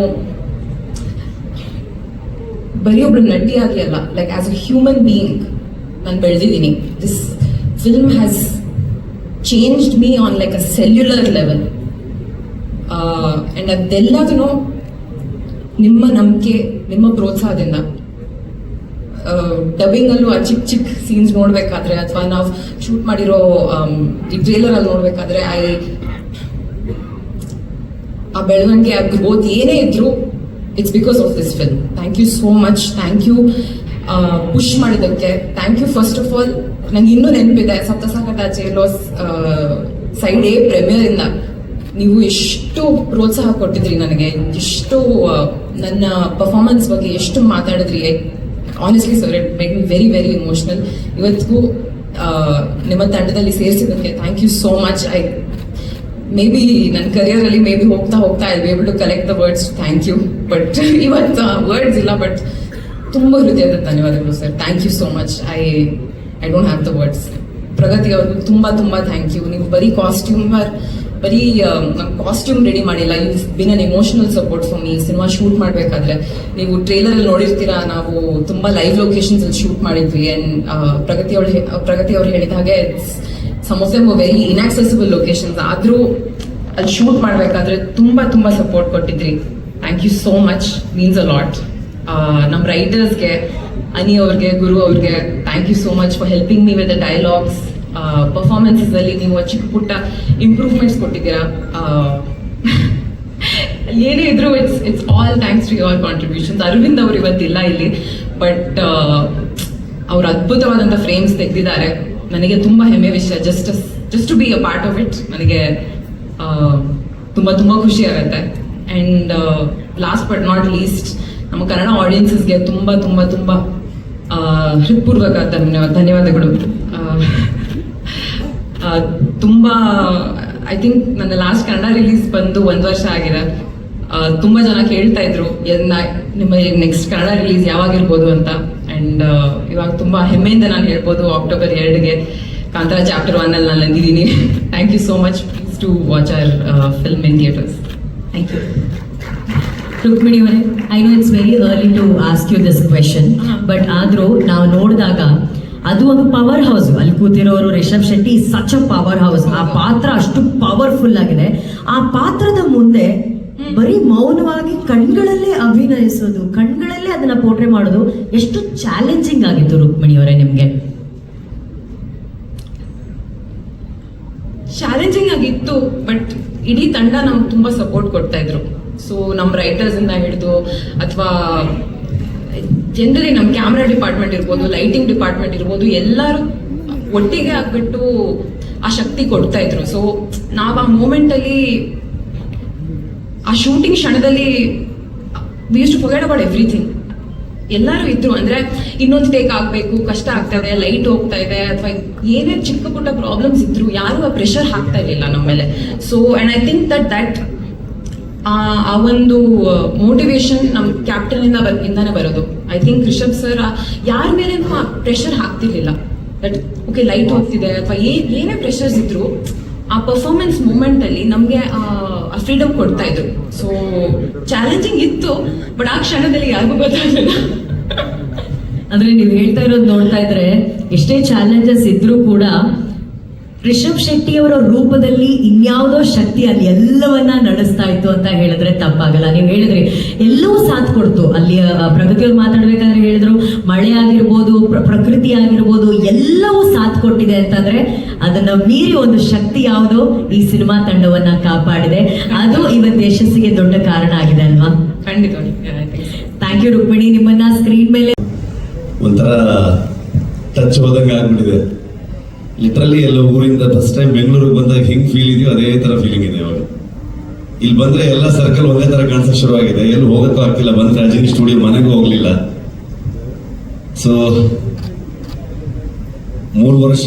ಬರೀ ಒಬ್ಳು ನಟಿಯಾಗಿ ಅಲ್ಲ, like as a human being ನಾನು ಬೆಳೆದಿದ್ದೀನಿ. This film has changed me on like a cellular level. And ಅದೆಲ್ಲದೂ ನಿಮ್ಮ ನಂಬಿಕೆ, ನಿಮ್ಮ ಪ್ರೋತ್ಸಾಹದಿಂದ. ಡಬ್ಬಿಂಗ್ ಅಲ್ಲೂ ಆ ಚಿಕ್ಕ ಚಿಕ್ಕ ಸೀನ್ಸ್ ನೋಡ್ಬೇಕಾದ್ರೆ ಅಥವಾ ನಾವು ಶೂಟ್ ಮಾಡಿರೋ ಈ ಟ್ರೇಲರ್ ಅಲ್ಲಿ ನೋಡ್ಬೇಕಾದ್ರೆ ಆ ಬೆಳವಣಿಗೆ, ಆ ಗ್ರೋತ್ ಏನೇ ಇದ್ರು, it's because of this film. Thank you so much. Thank you push ಮಾಡಿದ್ದಕ್ಕೆ. Thank you first of all. ನಂಗೆ ಇನ್ನೂ ನೆನಪಿದೆ, ಸಪ್ತಸಾಗರ ಜೈಲೋಸ್ ಸೈಡ್ ಎ ಪ್ರೀಮಿಯರ್ ಇಂದ ನೀವು ಎಷ್ಟು ಪ್ರೋತ್ಸಾಹ ಕೊಟ್ಟಿದ್ರಿ ನನಗೆ, ಎಷ್ಟು ನನ್ನ ಪರ್ಫಾರ್ಮೆನ್ಸ್ ಬಗ್ಗೆ ಎಷ್ಟು ಮಾತಾಡಿದ್ರಿ. Honestly sir, it make me very very emotional. ಇವತ್ತಿಗೂ ನಿಮ್ಮ ತಂಡದಲ್ಲಿ ಸೇರಿಸಿದ್ದಕ್ಕೆ thank you so much. Maybe ನನ್ನ ಕರಿಯರಲ್ಲಿ ಮೇ ಬಿ ಹೋಗ್ತಾ I be able to collect the words thank you, but ಇವತ್ತು ವರ್ಡ್ಸ್ ಇಲ್ಲ. ಬಟ್ ತುಂಬ ಹೃದಯದ ಧನ್ಯವಾದಗಳು sir. Thank you so much. I don't have the words. ಪ್ರಗತಿ ಅವ್ರಿಗೂ ತುಂಬ ಥ್ಯಾಂಕ್ ಯು. ನೀವು ಬರೀ ಕಾಸ್ಟ್ಯೂಮ್ ರೆಡಿ ಮಾಡಿಲ್ಲ, you been an emotional support for me. Cinema shoot ಮಾಡಬೇಕಾದ್ರೆ ನೀವು ಟ್ರೇಲರ್ ಅಲ್ಲಿ ನೋಡಿರ್ತೀರಾ, ನಾವು ತುಂಬಾ ಲೈವ್ ಲೊಕೇಶನ್ಸ್ ಅಲ್ಲಿ ಶೂಟ್ ಮಾಡಿದ್ವಿ. ಅಂಡ್ ಪ್ರಗತಿ ಅವ್ರು ಹೇಳಿದ ಹಾಗೆ some of them very inaccessible locations, ಆದ್ರೂ ಅಲ್ಲಿ ಶೂಟ್ ಮಾಡಬೇಕಾದ್ರೆ ತುಂಬಾ ಸಪೋರ್ಟ್ ಕೊಟ್ಟಿದ್ರಿ. Thank you so much. Means a lot. ನಮ್ಮ ರೈಟರ್ಸ್ಗೆ, ಅನಿ ಅವ್ರಿಗೆ, ಗುರು ಅವ್ರಿಗೆ thank you so much for helping me with the dialogues. Performances ಅಲ್ಲಿ ನೀವು ಚಿಕ್ಕ ಪುಟ್ಟ ಇಂಪ್ರೂವ್ಮೆಂಟ್ಸ್ ಕೊಟ್ಟಿದ್ದೀರಾ. ಏನೇ ಇದ್ರು it's all thanks to your contributions. Arvind ಅವರು ಇವತ್ತಿಲ್ಲ ಇಲ್ಲಿ, ಬಟ್ ಅವ್ರು ಅದ್ಭುತವಾದಂಥ ಫ್ರೇಮ್ಸ್ ತೆಗೆದಿದ್ದಾರೆ. ನನಗೆ ತುಂಬಾ ಹೆಮ್ಮೆ ವಿಷಯ. Just to be a part of it ನನಗೆ ತುಂಬಾ ಖುಷಿ ಆಗುತ್ತೆ. And last but not least, ನಮ್ಮ ಕನ್ನಡ ಆಡಿಯನ್ಸಸ್ಗೆ ತುಂಬಾ ಹೃತ್ಪೂರ್ವಕ ಧನ್ಯವಾದಗಳು. ತುಂಬಾ ಐ ಥಿಂಕ್ ನನ್ನ ಲಾಸ್ಟ್ ಕನ್ನಡ ರಿಲೀಸ್ ಬಂದು 1 ವರ್ಷ ಆಗಿದೆ. ತುಂಬಾ ಜನ ಕೇಳ್ತಾ ಇದ್ರು ನಿಮ್ಮ ನೆಕ್ಸ್ಟ್ ಕನ್ನಡ ರಿಲೀಸ್ ಯಾವಾಗಿರ್ಬೋದು ಅಂತ. ಅಂಡ್ ಇವಾಗ ತುಂಬಾ ಹೆಮ್ಮೆಯಿಂದ ನಾನು ಹೇಳ್ಬೋದು, October 2ಗೆ ಕಾಂತಾರ ಚಾಪ್ಟರ್ 1 ಅಲ್ಲಿ ನಾನು ನಂದಿದ್ದೀನಿ. Thank you so much. Please to watch our film in theatres. Thank you. Rukmini ಅವರೇ, I know it's very early to ask you this question, but ಆದ್ರೂ ನಾವು ನೋಡಿದಾಗ ಅದು ಒಂದು ಪವರ್ ಹೌಸ್. ಅಲ್ಲಿ ಕೂತಿರೋರು Rishab Shetty such a power house. ಆ ಪಾತ್ರ ಅಷ್ಟು ಪವರ್ಫುಲ್ ಆಗಿದೆ. ಆ ಪಾತ್ರದ ಮುಂದೆ ಬರೀ ಮೌನವಾಗಿ ಕಣ್ಗಳಲ್ಲೇ ಅಭಿನಯಿಸೋದು, ಕಣ್ಗಳಲ್ಲೇ ಅದನ್ನ ಪೋರ್ಟ್ರೆ ಮಾಡೋದು ಎಷ್ಟು ಚಾಲೆಂಜಿಂಗ್ ಆಗಿತ್ತು ರುಕ್ಮಿಣಿ ಅವರೇ ನಿಮ್ಗೆ? ಚಾಲೆಂಜಿಂಗ್ ಆಗಿತ್ತು, ಬಟ್ ಇಡೀ ತಂಡ ನಮ್ಗೆ ತುಂಬಾ ಸಪೋರ್ಟ್ ಕೊಡ್ತಾ ಇದ್ರು. ಸೊ ನಮ್ಮ ರೈಟರ್ಸ್ ಇಂದ ಹಿಡಿದು ಅಥವಾ ಜನರಲಿ ನಮ್ಮ ಕ್ಯಾಮ್ರಾ ಡಿಪಾರ್ಟ್ಮೆಂಟ್ ಇರ್ಬೋದು, ಲೈಟಿಂಗ್ ಡಿಪಾರ್ಟ್ಮೆಂಟ್ ಇರ್ಬೋದು, ಎಲ್ಲರೂ ಒಟ್ಟಿಗೆ ಆಗ್ಬಿಟ್ಟು ಆ ಶಕ್ತಿ ಕೊಡ್ತಾ ಇದ್ರು. ಸೊ ನಾವು ಆ ಮೂಮೆಂಟ್ ಅಲ್ಲಿ, ಆ ಶೂಟಿಂಗ್ ಕ್ಷಣದಲ್ಲಿ we use to forget about everything. ಎಲ್ಲರೂ ಇದ್ರು. ಅಂದ್ರೆ ಇನ್ನೊಂದು ಟೇಕ್ ಆಗ್ಬೇಕು, ಕಷ್ಟ ಆಗ್ತಾ ಇದೆ, ಲೈಟ್ ಹೋಗ್ತಾ ಇದೆ, ಅಥವಾ ಏನೇ ಚಿಕ್ಕ ಪುಟ್ಟ ಪ್ರಾಬ್ಲಮ್ಸ್ ಇದ್ರು ಯಾರು ಆ ಪ್ರೆಷರ್ ಹಾಕ್ತಾ ಇರ್ಲಿಲ್ಲ ನಮ್ಮ ಮೇಲೆ. So and I think that ಆ ಒಂದು ಮೋಟಿವೇಶನ್ ನಮ್ಮ ಕ್ಯಾಪ್ಟನ್ ಇಂದಾನೆ ಬರೋದು. ಐ ಥಿಂಕ್ ರಿಷಬ್ ಸರ್ ಯಾರ ಮೇಲೇನು ಆ ಪ್ರೆಷರ್ ಹಾಕ್ತಿರ್ಲಿಲ್ಲ. ದಟ್ ಓಕೆ ಲೈಟ್ ಹೋಗ್ತಿದೆ ಅಥವಾ ಏನೇ ಪ್ರೆಷರ್ಸ್ ಇದ್ರು, ಆ ಪರ್ಫಾರ್ಮೆನ್ಸ್ ಮೂಮೆಂಟ್ ಅಲ್ಲಿ ನಮ್ಗೆ ಆ ಫ್ರೀಡಮ್ ಕೊಡ್ತಾ ಇದ್ರು. ಸೊ ಚಾಲೆಂಜಿಂಗ್ ಇತ್ತು, ಬಟ್ ಆ ಕ್ಷಣದಲ್ಲಿ ಯಾರಿಗೂ ಗೊತ್ತಾಗಲಿಲ್ಲ. ಅಂದ್ರೆ ನೀವು ಹೇಳ್ತಾ ಇರೋದು ನೋಡ್ತಾ ಇದ್ರೆ ಎಷ್ಟೇ ಚಾಲೆಂಜಸ್ ಇದ್ರೂ ಕೂಡ ರಿಷಬ್ ಶೆಟ್ಟಿ ಅವರ ರೂಪದಲ್ಲಿ ಇನ್ಯಾವುದೋ ಶಕ್ತಿ ಅಲ್ಲಿ ಎಲ್ಲವನ್ನ ನಡೆಸ್ತಾ ಇತ್ತು ಅಂತ ಹೇಳಿದ್ರೆ ತಪ್ಪಾಗಲ್ಲ. ನೀವು ಹೇಳಿದ್ರಿ ಎಲ್ಲವೂ ಸಾಥ್ ಕೊಡ್ತು. ಅಲ್ಲಿ ಪ್ರಗತಿಯವ್ರು ಮಾತಾಡ್ಬೇಕಾದ್ರೆ ಹೇಳಿದ್ರು, ಮಳೆ ಆಗಿರ್ಬೋದು, ಪ್ರಕೃತಿ ಆಗಿರ್ಬೋದು, ಎಲ್ಲವೂ ಸಾಥ್ ಕೊಟ್ಟಿದೆ ಅಂತಂದ್ರೆ ಅದನ್ನ ಮೀರಿ ಒಂದು ಶಕ್ತಿ ಯಾವುದೋ ಈ ಸಿನಿಮಾ ತಂಡವನ್ನ ಕಾಪಾಡಿದೆ. ಅದು ಇವತ್ತು ಯಶಸ್ಸಿಗೆ ದೊಡ್ಡ ಕಾರಣ ಆಗಿದೆ ಅಲ್ವಾ? ಖಂಡಿತ. Thank you Rukmini. ನಿಮ್ಮನ್ನ ಸ್ಕ್ರೀನ್ ಮೇಲೆ ಒಂಥರ ಟಚ್ ಹೋದಂಗೆ ಆಗ್ಬಿಟ್ಟಿದೆ. ಲಿಟ್ರಲಿ ಎಲ್ಲ ಊರಿಂದ ಫಸ್ಟ್ ಟೈಮ್ ಬೆಂಗಳೂರಿಗೆ ಬಂದಾಗ ಹೆಂಗ್ ಫೀಲ್ ಇದೆಯೋ ಅದೇ ತರ ಫೀಲಿಂಗ್ ಇದೆ ಇವಾಗ. ಇಲ್ಲಿ ಬಂದ್ರೆ ಎಲ್ಲ ಸರ್ಕಲ್ ಒಂದೇ ತರ ಕಾಣಿಸೋಕೆ ಶುರುವಾಗಿದೆ. ಎಲ್ಲೂ ಹೋಗಕ್ಕೂ ಆಗ್ತಿಲ್ಲ. ಬಂದ್ರೆ ಅಜಿನಿ ಸ್ಟುಡಿಯೋ ಮನೆಗೂ ಹೋಗ್ಲಿಲ್ಲ. ಸೊ 3 ವರ್ಷ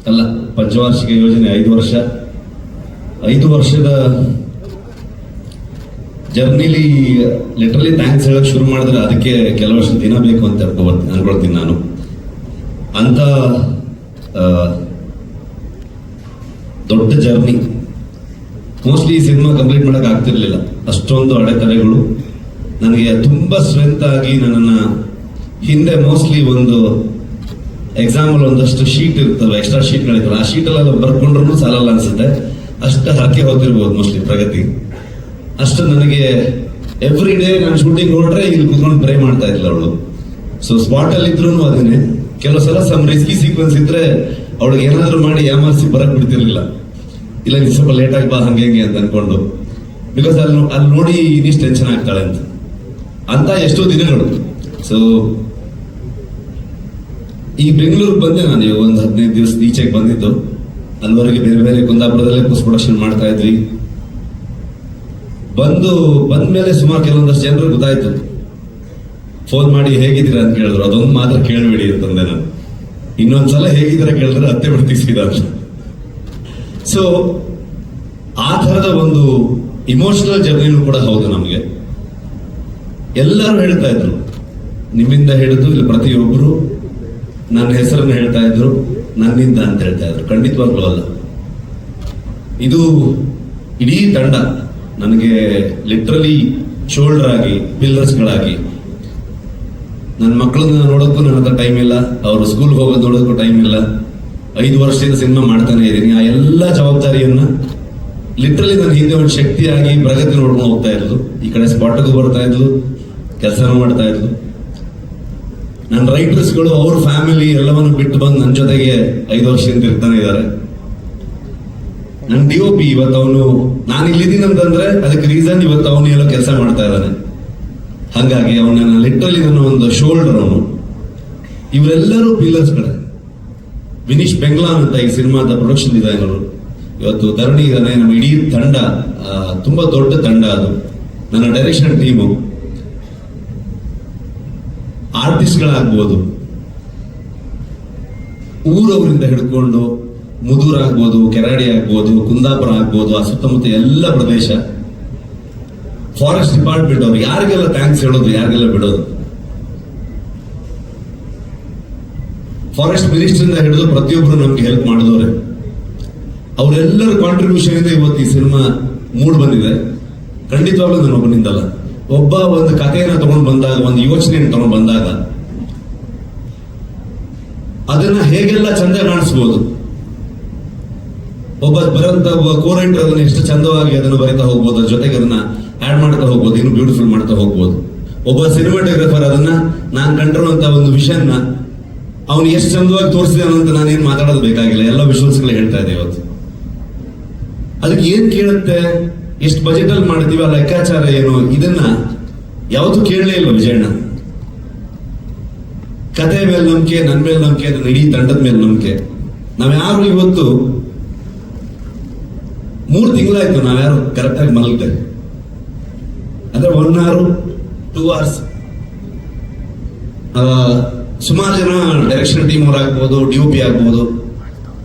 ಅಲ್ಲ, ಪಂಚವಾರ್ಷಿಕ ಯೋಜನೆ 5 ವರ್ಷದ ಜರ್ನಿಲಿ ಲಿಟ್ರಲಿ ಥ್ಯಾಂಕ್ಸ್ ಹೇಳಕ್ ಶುರು ಮಾಡಿದ್ರೆ ಅದಕ್ಕೆ ಕೆಲವಷ್ಟು ದಿನ ಬೇಕು ಅಂತ ಅನ್ಕೊಳ್ತೀನಿ ನಾನು. ಅಂತ ದೊಡ್ಡ ಜರ್ನಿ ಮೋಸ್ಟ್ಲಿ ಈ ಸಿನಿಮಾ ಕಂಪ್ಲೀಟ್ ಮಾಡಕ್ ಆಗ್ತಿರ್ಲಿಲ್ಲ. ಅಷ್ಟೊಂದು ಅಡೆತಡೆಗಳು ನನಗೆ ತುಂಬಾ ಸ್ಟ್ರೆಂತ್ ಆಗಿ ನನ್ನನ್ನ ಹಿಂದೆ ಮೋಸ್ಟ್ಲಿ ಒಂದು ಎಕ್ಸಾಂಪಲ್ ಒಂದಷ್ಟು ಶೀಟ್ ಇರ್ತವೆ, ಎಕ್ಸ್ಟ್ರಾ ಶೀಟ್ಗಳಿರ್ತವೆ, ಆ ಶೀಟಲ್ಲೆಲ್ಲ ಬರ್ಕೊಂಡ್ರು ಸಾಲಲ್ಲ ಅನ್ಸುತ್ತೆ. ಅಷ್ಟು ಹರಕೆ ಹೋಗಿರ್ಬೋದು ಮೋಸ್ಟ್ಲಿ ಪ್ರಗತಿ. ಅಷ್ಟು ನನಗೆ ಎವ್ರಿ ಡೇ ನಾನು ಶೂಟಿಂಗ್ ಹೊರಟ್ರೆ ಇಲ್ಲಿ ಕುತ್ಕೊಂಡು ಪ್ರೇ ಮಾಡ್ತಾ ಇದ್ಲ ಅವಳು. ಸೊ ಸ್ಪಾಟ್ ಅಲ್ಲಿ ಇದ್ರು ಅದನ್ನೇ ಕೆಲವು ಸಲ ಸಮ್ ರಿಸ್ಕಿ ಸೀಕ್ವೆನ್ಸ್ ಇದ್ರೆ ಅವಳಿಗೆ ಏನಾದ್ರು ಮಾಡಿ ಯಾಮಾರಿಸಿ ಬರಕ್ ಬಿಡ್ತಿರ್ಲಿಲ್ಲ. ಇಲ್ಲ ನೀವು ಸ್ವಲ್ಪ ಲೇಟ್ ಆಗಿ ಬಾ ಹಂಗೆ ಅಂತ ಅನ್ಕೊಂಡು, ಬಿಕಾಸ್ ಅಲ್ಲಿ ನೋಡಿ ಇನ್ನಿಷ್ಟು ಟೆನ್ಷನ್ ಆಗ್ತಾಳೆ ಅಂತ ಎಷ್ಟೋ ದಿನಗಳು. ಸೊ ಈ ಬೆಂಗಳೂರಿಗೆ ಬಂದೆ ನಾನು ಇವಾಗ ಒಂದು 15 ದಿವಸ ಈಚೆಗೆ ಬಂದಿದ್ದು. ಅಲ್ಲಿವರೆಗೆ ಬೇರೆ ಬೇರೆ ಕುಂದಾಪುರದಲ್ಲೇ ಪೋಸ್ಟ್ ಪ್ರೊಡಕ್ಷನ್ ಮಾಡ್ತಾ ಇದ್ವಿ. ಬಂದ್ಮೇಲೆ ಸುಮಾರು ಕೆಲವೊಂದಷ್ಟು ಜನರು ಗೊತ್ತಾಯ್ತು, ಫೋನ್ ಮಾಡಿ ಹೇಗಿದ್ದೀರಾ ಅಂತ ಕೇಳಿದ್ರು. ಅದೊಂದು ಮಾತ್ರ ಕೇಳಬೇಡಿ ಅಂತಂದೆ ನಾನು. ಇನ್ನೊಂದ್ಸಲ ಹೇಗಿದ್ದೀರಾ ಕೇಳಿದ್ರೆ ಅತ್ತೆ ಬಿಡ್ತಿಸಿದ ಅಂತ. ಸೊ ಆ ಥರದ ಒಂದು ಇಮೋಷನಲ್ ಜರ್ನಿನೂ ಕೂಡ ಹೌದು ನಮಗೆ. ಎಲ್ಲರೂ ಹೇಳ್ತಾ ಇದ್ರು, ನಿಮ್ಮಿಂದ ಹಿಡಿದು ಇಲ್ಲಿ ಪ್ರತಿಯೊಬ್ಬರು ನನ್ನ ಹೆಸರನ್ನು ಹೇಳ್ತಾ ಇದ್ರು, ನನ್ನಿಂದ ಅಂತ ಹೇಳ್ತಾ ಇದ್ರು. ಖಂಡಿತವಾಗ್ಲೂ ಅಲ್ಲ, ಇದು ಇಡೀ ತಂಡ ನನಗೆ ಲಿಟ್ರಲಿ ಶೋಲ್ಡರ್ ಆಗಿ, ಪಿಲ್ಲರ್ಸ್ಗಳಾಗಿ. ನನ್ನ ಮಕ್ಕಳನ್ನ ನೋಡೋಕ್ಕೂ ನನ್ನ ಹತ್ರ ಟೈಮ್ ಇಲ್ಲ, ಅವರು ಸ್ಕೂಲ್ಗೆ ಹೋಗೋದು ನೋಡೋಕ್ಕೂ ಟೈಮ್ ಇಲ್ಲ. 5 ವರ್ಷದಿಂದ ಸಿನಿಮಾ ಮಾಡ್ತಾನೆ ಇದ್ದೀನಿ. ಆ ಎಲ್ಲ ಜವಾಬ್ದಾರಿಯನ್ನ ಲಿಟ್ರಲಿ ನನ್ನ ಹಿಂದೆ ಒಂದು ಶಕ್ತಿಯಾಗಿ ಪ್ರಗತಿ ನೋಡ್ಕೊಂಡು ಹೋಗ್ತಾ ಇದ್ಲು. ಈ ಕಡೆ ಸ್ಪಾಟ್ಗೂ ಬರ್ತಾ ಇದ್ಲು, ಕೆಲಸನೂ ಮಾಡ್ತಾ ಇದ್ಲು. ನನ್ನ ರೈಟರ್ಸ್ಗಳು ಅವ್ರ ಫ್ಯಾಮಿಲಿ ಎಲ್ಲವನ್ನು ಬಿಟ್ಟು ಬಂದು ನನ್ನ ಜೊತೆಗೆ 5 ವರ್ಷದಿಂದ ಇರ್ತಾನೆ ಇದ್ದಾರೆ. ನನ್ನ DOP ಇವತ್ತು ಅವನು, ನಾನು ಇಲ್ಲಿದ್ದೀನಿ ಅಂತಂದ್ರೆ ಅದಕ್ಕೆ ರೀಸನ್ ಇವತ್ತು ಅವನು ಎಲ್ಲೋ ಕೆಲಸ ಮಾಡ್ತಾ ಇದ್ದಾನೆ. ಹಾಗಾಗಿ ಅವನ ಲಿಟ್ರಲಿ ನನ್ನ ಒಂದು ಶೋಲ್ಡರ್ ಅವನು. ಇವರೆಲ್ಲರೂ ಪಿಲ್ಲರ್ಸ್ಗಳೇ. ವಿನೀಶ್ ಬೆಂಗ್ಲಾನ್ ಅಂತ ಈ ಸಿನಿಮಾದ ಪ್ರೊಡಕ್ಷನ್ ಡಿಸೈನರು, ಇವತ್ತು ಧರಣಿ ಇದ್ದಾನೆ. ನಮ್ಮ ಇಡೀ ತಂಡ ತುಂಬಾ ದೊಡ್ಡ ತಂಡ ಅದು. ನನ್ನ ಡೈರೆಕ್ಷನ್ ಟೀಮು, ಆರ್ಟಿಸ್ಟ್ಗಳಾಗ್ಬೋದು, ಊರವರಿಂದ ಹಿಡ್ಕೊಂಡು ಮುದೂರ್ ಆಗ್ಬೋದು, ಕೆರಾಡಿ ಆಗ್ಬೋದು, ಕುಂದಾಪುರ ಆಗ್ಬೋದು, ಆ ಸುತ್ತಮುತ್ತ ಎಲ್ಲ ಪ್ರದೇಶ, ಫಾರೆಸ್ಟ್ ಡಿಪಾರ್ಟ್ಮೆಂಟ್ ಅವ್ರು, ಯಾರಿಗೆಲ್ಲ ಥ್ಯಾಂಕ್ಸ್ ಹೇಳೋದು, ಯಾರಿಗೆಲ್ಲ ಬಿಡೋದು. ಫಾರೆಸ್ಟ್ ಮಿನಿಸ್ಟರ್ ಹಿಡಿದು ಪ್ರತಿಯೊಬ್ಬರು ನಮ್ಗೆ ಹೆಲ್ಪ್ ಮಾಡಿದವ್ರೆ. ಅವರೆಲ್ಲರ ಕಾಂಟ್ರಿಬ್ಯೂಷನ್ ಇದೆ ಇವತ್ತು ಈ ಸಿನಿಮಾ ಮೂಡ್ ಬಂದಿದೆ. ಖಂಡಿತವಾಗ್ಲೂ ನಾನು ಒಬ್ಬನಿಂದಲ್ಲ. ಒಬ್ಬ ಒಂದು ಕಥೆಯನ್ನ ತಗೊಂಡು ಬಂದಾಗ, ಒಂದು ಯೋಚನೆಯನ್ನು ತಗೊಂಡು ಬಂದಾಗ ಅದನ್ನ ಹೇಗೆಲ್ಲ ಚಂದ ಕಾಣಿಸ್ಬೋದು. ಒಬ್ಬ ಬರಂತ ಕೋರೈಟರ್ ಅದನ್ನ ಎಷ್ಟು ಚಂದವಾಗಿ ಅದನ್ನು ಬರೀತಾ ಹೋಗ್ಬೋದು, ಜೊತೆಗೆ ಅದನ್ನ ಆಡ್ ಮಾಡ್ತಾ ಹೋಗ್ಬೋದು, ಇನ್ನು ಬ್ಯೂಟಿಫುಲ್ ಮಾಡ್ತಾ ಹೋಗ್ಬೋದು. ಒಬ್ಬ ಸಿನಿಮಾಟೋಗ್ರಫರ್ ಅದನ್ನ ನಾನು ಕಂಡಿರುವಂತ ಒಂದು ವಿಷನ್ ಅವನು ಎಷ್ಟು ಚಂದವಾಗಿ ತೋರಿಸಿದಾನ ಅಂತ ನಾನೇನು ಮಾತಾಡೋದು ಬೇಕಾಗಿಲ್ಲ, ಎಲ್ಲ ವಿಶ್ವಾಸಗಳು ಹೇಳ್ತಾ ಇದೆ ಇವತ್ತು. ಅದಕ್ಕೆ ಏನ್ ಕೇಳುತ್ತೆ, ಎಷ್ಟು ಬಜೆಟ್ ಅಲ್ಲಿ ಮಾಡ್ತೀವಿ, ಆ ಲೆಕ್ಕಾಚಾರ ಏನು, ಇದನ್ನ ಯಾವತ್ತೂ ಕೇಳಲೇ ಇಲ್ಲ ವಿಜಯಣ್ಣ. ಕತೆ ಮೇಲೆ ನಂಬಿಕೆ, ನನ್ನ ಮೇಲೆ ನಂಬಿಕೆ, ನನ್ನ ಇಡೀ ತಂಡದ ಮೇಲೆ ನಂಬಿಕೆ. ನಾವ್ಯಾರು ಇವತ್ತು 3 ತಿಂಗಳಾಯ್ತು ನಾವ್ಯಾರು ಕರೆಕ್ಟ್ ಆಗಿ ಮಲಗ್ತೇವೆ ಅಂದ್ರೆ 1 hour 2 hours. ಸುಮಾರು ಜನ ಡೈರೆಕ್ಷನ್ ಟೀಮ್ ಅವ್ರು ಆಗ್ಬೋದು, DOP ಆಗ್ಬೋದು,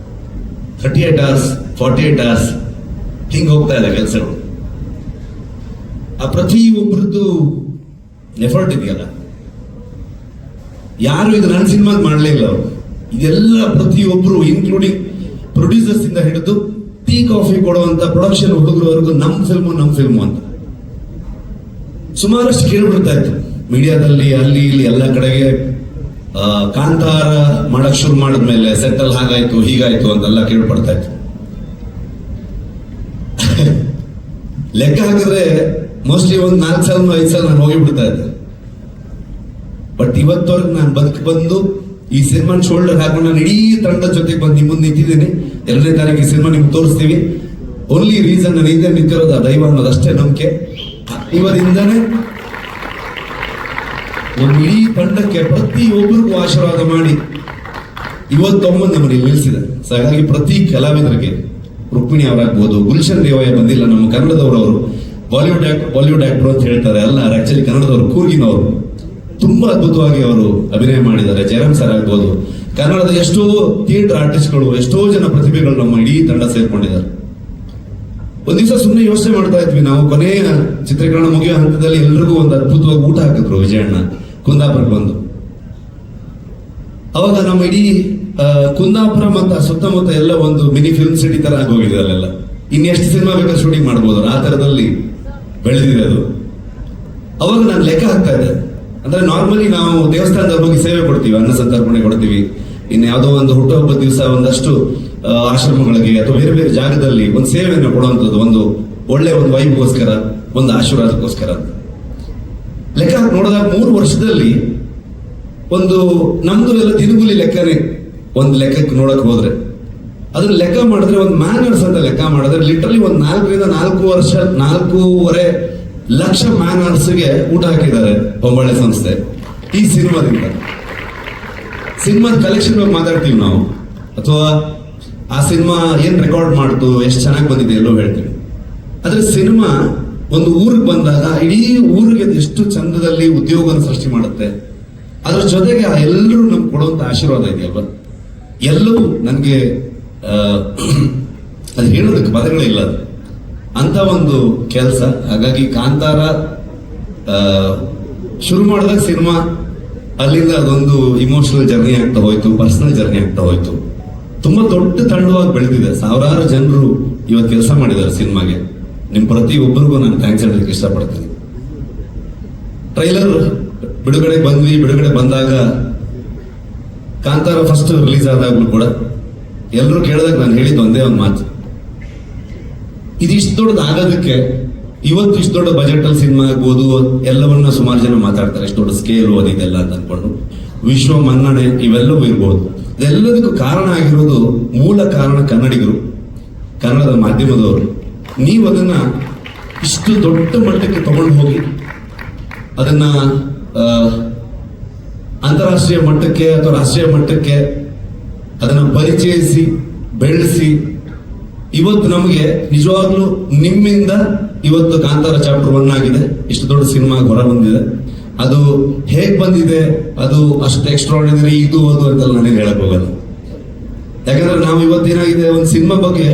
38 hours 48 hours ಹಿಂಗೆ ಹೋಗ್ತಾ ಇದೆ ಕೆಲಸಗಳು. ಆ ಪ್ರತಿಯೊಬ್ಬರದ್ದು ಎಫರ್ಟ್ ಇದೆಯಲ್ಲ, ಯಾರು ಇದು ನನ್ನ ಸಿನಿಮಾಗೆ ಮಾಡಲೇ ಇಲ್ಲ ಅವರು. ಇದೆಲ್ಲ ಪ್ರತಿಯೊಬ್ಬರು ಇನ್ಕ್ಲೂಡಿಂಗ್ ಪ್ರೊಡ್ಯೂಸರ್ಸ್ ಇಂದ ಹಿಡಿದು ಟೀ ಕಾಫಿ ಕೊಡುವಂತ ಪ್ರೊಡಕ್ಷನ್ ಹುಡುಗರವರೆಗೂ ನಮ್ಮ ಫಿಲ್ಮು ಅಂತ ಸುಮಾರಷ್ಟು ಕೇಳ್ಬಿಡ್ತಾ ಇತ್ತು ಮೀಡಿಯಾದಲ್ಲಿ, ಅಲ್ಲಿ ಇಲ್ಲಿ ಎಲ್ಲ ಕಡೆಗೆ. ಕಾಂತಾರ ಮಾಡಕ್ ಶುರು ಮಾಡಿದ್ಮೇಲೆ ಸೆಟ್ಟಲ್ ಹಾಗಾಯ್ತು ಹೀಗಾಯ್ತು ಅಂತೆಲ್ಲ ಕೇಳ್ಪಡ್ತಾ ಇತ್ತು. ಲೆಕ್ಕ ಹಾಕಿದ್ರೆ ಮೋಸ್ಟ್ಲಿ ಒಂದು 4 ಸಲ 5 ಸಲ ನಾನು ಹೋಗಿಬಿಡ್ತಾ ಇದ್ದೆ. ಬಟ್ ಇವತ್ತವರೆಗೂ ನಾನು ಬಂದು ಈ ಸಿನಿಮಾ ಶೋಲ್ಡರ್ ಹಾಕೊಂಡು ನಾನು ಇಡೀ ತಂಡದ ಜೊತೆಗೆ ಬಂದು ನಿಮ್ಮ ಮುಂದೆ ನಿಂತಿದ್ದೀನಿ. 2ನೇ ತಾರೀಕು ಈ ಸಿನಿಮಾ ನಿಮ್ಗೆ ತೋರಿಸ್ತೀವಿ. ಓನ್ಲಿ ರೀಸನ್ ನಾನು ಹಿಂದೆ ನಿಂತಿರೋದು ಆ ದೈವ ಅನ್ನೋದಷ್ಟೇ ನಂಬಿಕೆ. ಇವರಿಂದಾನೆ ನಮ್ಮ ಇಡೀ ತಂಡಕ್ಕೆ ಪ್ರತಿಯೊಬ್ಬರಿಗೂ ಆಶೀರ್ವಾದ ಮಾಡಿ ಇವತ್ತೊಮ್ಮೆ ನಮ್ಮನ್ನು ನಿಲ್ಲಿಸಿದೆ. ಸೊ ಹಾಗಾಗಿ ಪ್ರತಿ ಕಲಾವಿದರಿಗೆ, ರುಕ್ಮಿಣಿ ಅವರಾಗ್ಬೋದು, ಗುಲ್ಶನ್ ದೇವಯ್ಯ ಬಂದಿಲ್ಲ, ನಮ್ಮ ಕನ್ನಡದವರು, ಅವರು ಬಾಲಿವುಡ್ ಆಕ್ಟರ್ ಅಂತ ಹೇಳ್ತಾರೆ, ಅಲ್ಲ ಆಕ್ಚುಲಿ ಕನ್ನಡದವರು, ಕೂರ್ಗಿನವರು. ತುಂಬಾ ಅದ್ಭುತವಾಗಿ ಅವರು ಅಭಿನಯ ಮಾಡಿದ್ದಾರೆ. ಜಯರಾಮ್ ಸರ್ ಆಗ್ಬೋದು, ಕನ್ನಡದ ಎಷ್ಟೋ ಥಿಯೇಟರ್ ಆರ್ಟಿಸ್ಟ್ಗಳು, ಎಷ್ಟೋ ಜನ ಪ್ರತಿಭೆಗಳು ನಮ್ಮ ಇಡೀ ತಂಡ ಸೇರ್ಕೊಂಡಿದ್ದಾರೆ. ಒಂದ್ ದಿವಸ ಸುಮ್ಮನೆ ಯೋಚನೆ ಮಾಡ್ತಾ ಇದ್ವಿ ನಾವು, ಕೊನೆಯ ಚಿತ್ರೀಕರಣ ಮುಗಿಯೋ ಹಂತದಲ್ಲಿ ಎಲ್ರಿಗೂ ಒಂದು ಅದ್ಭುತವಾಗಿ ಊಟ ಹಾಕಿದ್ರು ವಿಜಯಣ್ಣ ಕುಂದಾಪುರಕ್ಕೆ ಬಂದು. ಅವಾಗ ನಮ್ಮ ಇಡೀ ಕುಂದಾಪುರ ಮತ್ತು ಸುತ್ತಮುತ್ತ ಎಲ್ಲ ಒಂದು ಮಿನಿ ಫಿಲ್ಮ್ ಸಿಟಿ ತರ ಆಗೋಗಿದೆ. ಅಲ್ಲೆಲ್ಲ ಇನ್ನೆಷ್ಟು ಸಿನಿಮಾ ಬೇಕಾದ್ರೆ ಶೂಟಿಂಗ್ ಮಾಡ್ಬೋದು, ಆ ತರದಲ್ಲಿ ಬೆಳೆದಿದೆ ಅದು. ಅವಾಗ ನಾನು ಲೆಕ್ಕ ಹಾಕ್ತಾ ಇದ್ದೆ, ಅಂದ್ರೆ ನಾರ್ಮಲಿ ನಾವು ದೇವಸ್ಥಾನದಲ್ಲಿ ಹೋಗಿ ಸೇವೆ ಕೊಡ್ತೀವಿ, ಅನ್ನ ಸಂತರ್ಪಣೆ ಕೊಡ್ತೀವಿ, ಇನ್ನು ಯಾವುದೋ ಒಂದು ಹುಟ್ಟುಹಬ್ಬದ ದಿವಸ ಒಂದಷ್ಟು ಆಶ್ರಮಗಳಿಗೆ ಅಥವಾ ಬೇರೆ ಬೇರೆ ಜಾಗದಲ್ಲಿ ಒಂದು ಸೇವೆಯನ್ನು ಕೊಡುವಂಥದ್ದು, ಒಂದು ಒಳ್ಳೆ ಒಂದು ವೈಬ್ಗೋಸ್ಕರ, ಒಂದು ಆಶೀರ್ವಾದಕ್ಕೋಸ್ಕರ. ಲೆಕ್ಕ ಹಾಕಿ ನೋಡಿದಾಗ 3 ವರ್ಷದಲ್ಲಿ ಒಂದು ನಮ್ದು ಎಲ್ಲ ದಿನಗೂಲಿ ಲೆಕ್ಕನೇ. ಒಂದು ಲೆಕ್ಕಕ್ಕೆ ನೋಡಕ್ ಹೋದ್ರೆ ಅದನ್ನ ಲೆಕ್ಕ ಮಾಡಿದ್ರೆ, ಒಂದು ಮ್ಯಾನರ್ಸ್ ಅಂತ ಲೆಕ್ಕ ಮಾಡಿದ್ರೆ ಲಿಟ್ರಲಿ ಒಂದು 4 ರಿಂದ 4.5 ಲಕ್ಷ ಮ್ಯಾನರ್ಸ್ಗೆ ಊಟ ಹಾಕಿದ್ದಾರೆ ಹೊಂಬಾಳೆ ಸಂಸ್ಥೆ ಈ ಸಿನಿಮಾದಿಂದ. ಸಿನಿಮಾದ ಕಲೆಕ್ಷನ್ ಬಗ್ಗೆ ಮಾತಾಡ್ತೀವಿ ನಾವು, ಅಥವಾ ಆ ಸಿನಿಮಾ ಏನ್ ರೆಕಾರ್ಡ್ ಮಾಡ್ತು, ಎಷ್ಟು ಚೆನ್ನಾಗಿ ಬಂದಿದೆ ಎಲ್ಲೋ ಹೇಳ್ತೀವಿ. ಆದ್ರೆ ಸಿನಿಮಾ ಒಂದು ಊರಿಗೆ ಬಂದಾಗ ಇಡೀ ಊರಿಗೆ ಎಷ್ಟು ಚಂದದಲ್ಲಿ ಉದ್ಯೋಗವನ್ನು ಸೃಷ್ಟಿ ಮಾಡುತ್ತೆ. ಅದ್ರ ಜೊತೆಗೆ ಎಲ್ಲರೂ ನಮ್ಗೆ ಕೊಡುವಂತ ಆಶೀರ್ವಾದ ಇದೆಯಲ್ವ, ಎಲ್ಲವೂ ನನಗೆ ಅದು ಹೇಳೋದಕ್ಕೆ ಪದಗಳೇ ಇಲ್ಲ, ಅದು ಅಂತ ಒಂದು ಕೆಲಸ. ಹಾಗಾಗಿ ಕಾಂತಾರ ಶುರು ಮಾಡಿದಾಗ ಸಿನಿಮಾ ಅಲ್ಲಿಂದ ಅದೊಂದು ಇಮೋಷನಲ್ ಜರ್ನಿ ಆಗ್ತಾ ಹೋಯ್ತು, ಪರ್ಸನಲ್ ಜರ್ನಿ ಆಗ್ತಾ ಹೋಯ್ತು. ತುಂಬಾ ದೊಡ್ಡ ತಂಡವಾಗಿ ಬೆಳೆದಿದೆ, ಸಾವಿರಾರು ಜನರು ಇವತ್ತು ಕೆಲಸ ಮಾಡಿದ್ದಾರೆ ಸಿನಿಮಾಗೆ. ನಿಮ್ ಪ್ರತಿಯೊಬ್ಬರಿಗೂ ನಾನು ಥ್ಯಾಂಕ್ಸ್ ಹೇಳೋದಕ್ಕೆ ಇಷ್ಟಪಡ್ತೀನಿ. ಟ್ರೈಲರ್ ಬಿಡುಗಡೆ ಬಂದಾಗ, ಕಾಂತಾರ ಫಸ್ಟ್ ರಿಲೀಸ್ ಆದಾಗ್ಲೂ ಕೂಡ ಎಲ್ಲರೂ ಕೇಳಿದಾಗ ನಾನು ಹೇಳಿದ್ದು ಒಂದೇ ಒಂದು ಮಾತು, ಇದಿಷ್ಟು ದೊಡ್ಡದು ಆಗೋದಕ್ಕೆ, ಇವತ್ತು ಇಷ್ಟು ದೊಡ್ಡ ಬಜೆಟ್ ಅಲ್ಲಿ ಸಿನಿಮಾ ಆಗ್ಬೋದು, ಎಲ್ಲವನ್ನ ಸುಮಾರು ಜನ ಮಾತಾಡ್ತಾರೆ, ಎಷ್ಟು ದೊಡ್ಡ ಸ್ಕೇಲು ಅದಿದೆಲ್ಲ ಅಂತ ಅನ್ಕೊಂಡು, ವಿಶ್ವ ಮನ್ನಣೆ ಇವೆಲ್ಲವೂ ಇರ್ಬೋದು. ಇದೆಲ್ಲದಕ್ಕೂ ಕಾರಣ ಆಗಿರೋದು, ಮೂಲ ಕಾರಣ ಕನ್ನಡಿಗರು, ಕನ್ನಡದ ಮಾಧ್ಯಮದವರು. ನೀವು ಅದನ್ನ ಇಷ್ಟು ದೊಡ್ಡ ಮಟ್ಟಕ್ಕೆ ತಗೊಂಡು ಹೋಗಿ ಅದನ್ನ ಅಂತಾರಾಷ್ಟ್ರೀಯ ಮಟ್ಟಕ್ಕೆ ಅಥವಾ ರಾಷ್ಟ್ರೀಯ ಮಟ್ಟಕ್ಕೆ ಅದನ್ನ ಪರಿಚಯಿಸಿ ಬೆಳೆಸಿ, ಇವತ್ತು ನಮಗೆ ನಿಜವಾಗ್ಲೂ ನಿಮ್ಮಿಂದ ಇವತ್ತು ಕಾಂತಾರ ಚಾಪ್ಟರ್ 1 ಆಗಿದೆ, ಇಷ್ಟು ದೊಡ್ಡ ಸಿನಿಮಾ ಹೊರ ಬಂದಿದೆ. ಅದು ಹೇಗ್ ಬಂದಿದೆ, ಅದು ಅಷ್ಟು ಎಕ್ಸ್ಟ್ರಾರ್ಡಿನರಿ ಇದು ಅದು ಅಂತ ನಾನೇನು ಹೇಳಕ್ ಹೋಗಲ್ಲ. ಯಾಕಂದ್ರೆ ನಾವು ಇವತ್ತೇನಾಗಿದೆ, ಒಂದು ಸಿನಿಮಾ ಬಗ್ಗೆ